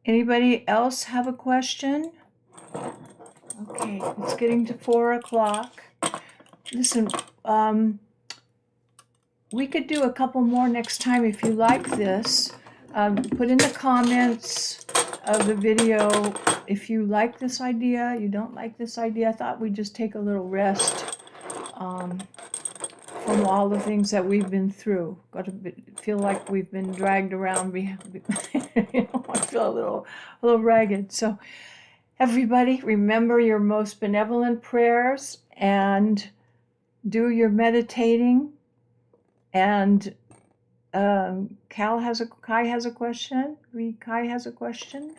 Anybody else have a question? Okay, it's getting to 4 o'clock. Listen, we could do a couple more next time if you like this. Put in the comments of the video if you like this idea, you don't like this idea. I thought we'd just take a little rest from all the things that we've been through. Feel like we've been dragged around. You know, I feel a little ragged. So everybody, remember your most benevolent prayers and do your meditating. And Kai has a question. Kai has a question.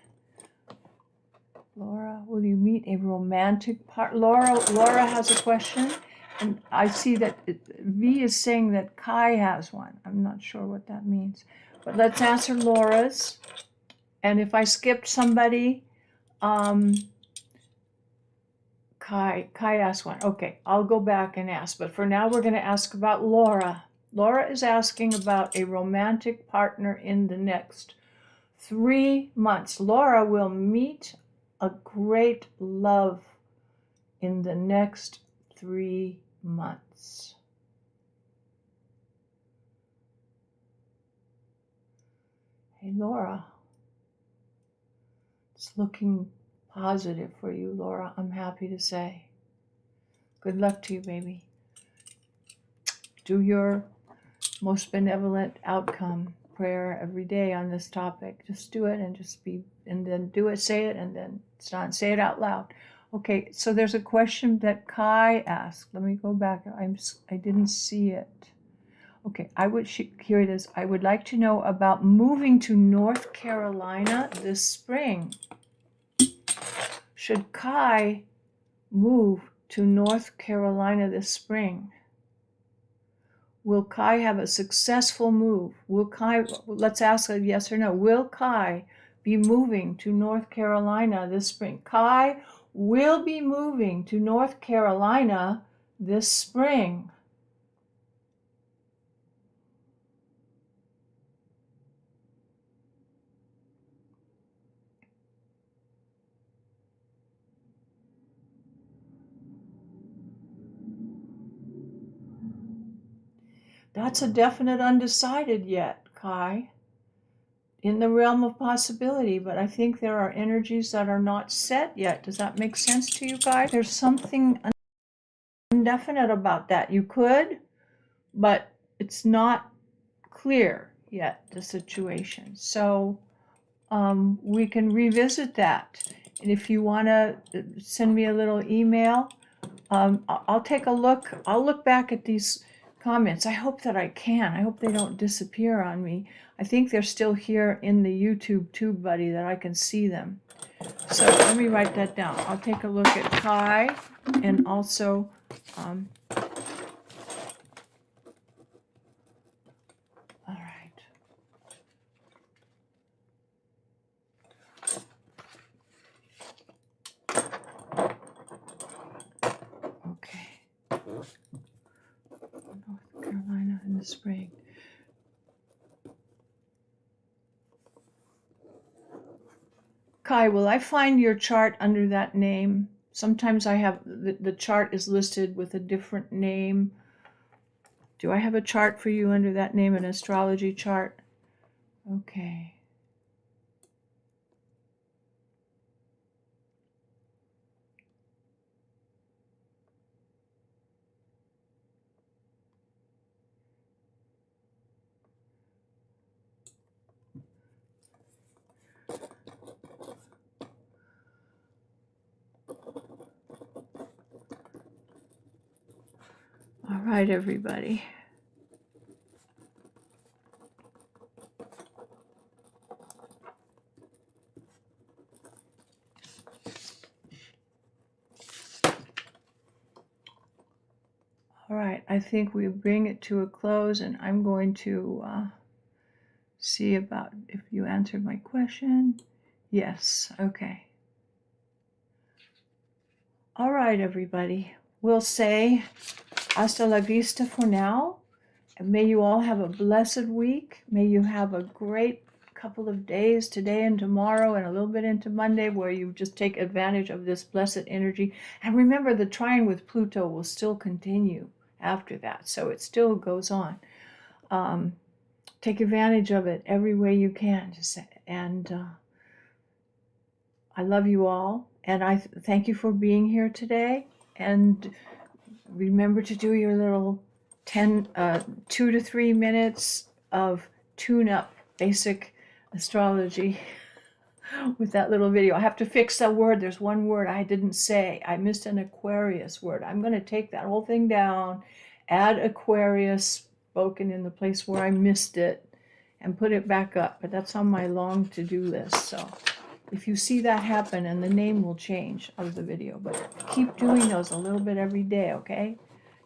Laura, will you meet a romantic part? Laura has a question. And I see that V is saying that Kai has one. I'm not sure what that means. But let's answer Laura's. And if I skipped somebody, Kai asked one. Okay, I'll go back and ask. But for now, we're going to ask about Laura. Laura is asking about a romantic partner in the next 3 months. Laura will meet a great love in the next 3 months. Hey, Laura. It's looking positive for you, Laura. I'm happy to say. Good luck to you, baby. Do your most benevolent outcome prayer every day on this topic. Just do it and and then do it, say it, and then say it out loud. Okay, so there's a question that Kai asked. Let me go back. I didn't see it. Okay, here it is. I would like to know about moving to North Carolina this spring. Should Kai move to North Carolina this spring? Will Kai have a successful move? Let's ask a yes or no. Will Kai be moving to North Carolina this spring? Kai will be moving to North Carolina this spring. That's a definite undecided yet, Kai. In the realm of possibility, but I think there are energies that are not set yet. Does that make sense to you guys? There's something indefinite about that. You could, but it's not clear yet, the situation. So we can revisit that. And if you want to send me a little email, I'll take a look. I'll look back at these comments. I hope that I can. I hope they don't disappear on me. I think they're still here in the YouTube tube buddy that I can see them. So let me write that down. I'll take a look at Kai and also all right. Okay. North Carolina in the spring. Kai, will I find your chart under that name? Sometimes I have the chart is listed with a different name. Do I have a chart for you under that name, an astrology chart? Okay. All right, everybody. All right, I think we bring it to a close, and I'm going to see about if you answered my question. Yes, okay. All right, everybody. We'll say hasta la vista for now. And may you all have a blessed week. May you have a great couple of days today and tomorrow and a little bit into Monday where you just take advantage of this blessed energy. And remember, the trine with Pluto will still continue after that. So it still goes on. Take advantage of it every way you can. And I love you all. And I thank you for being here today. And remember to do your little 2 to 3 minutes of tune-up basic astrology with that little video. I have to fix that word. There's one word I didn't say. I missed an Aquarius word. I'm going to take that whole thing down, add Aquarius spoken in the place where I missed it, and put it back up. But that's on my long to-do list. So if you see that happen, and the name will change of the video, but keep doing those a little bit every day, okay?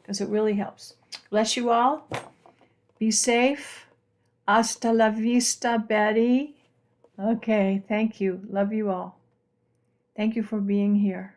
Because it really helps. Bless you all. Be safe. Hasta la vista, Betty. Okay, thank you. Love you all. Thank you for being here.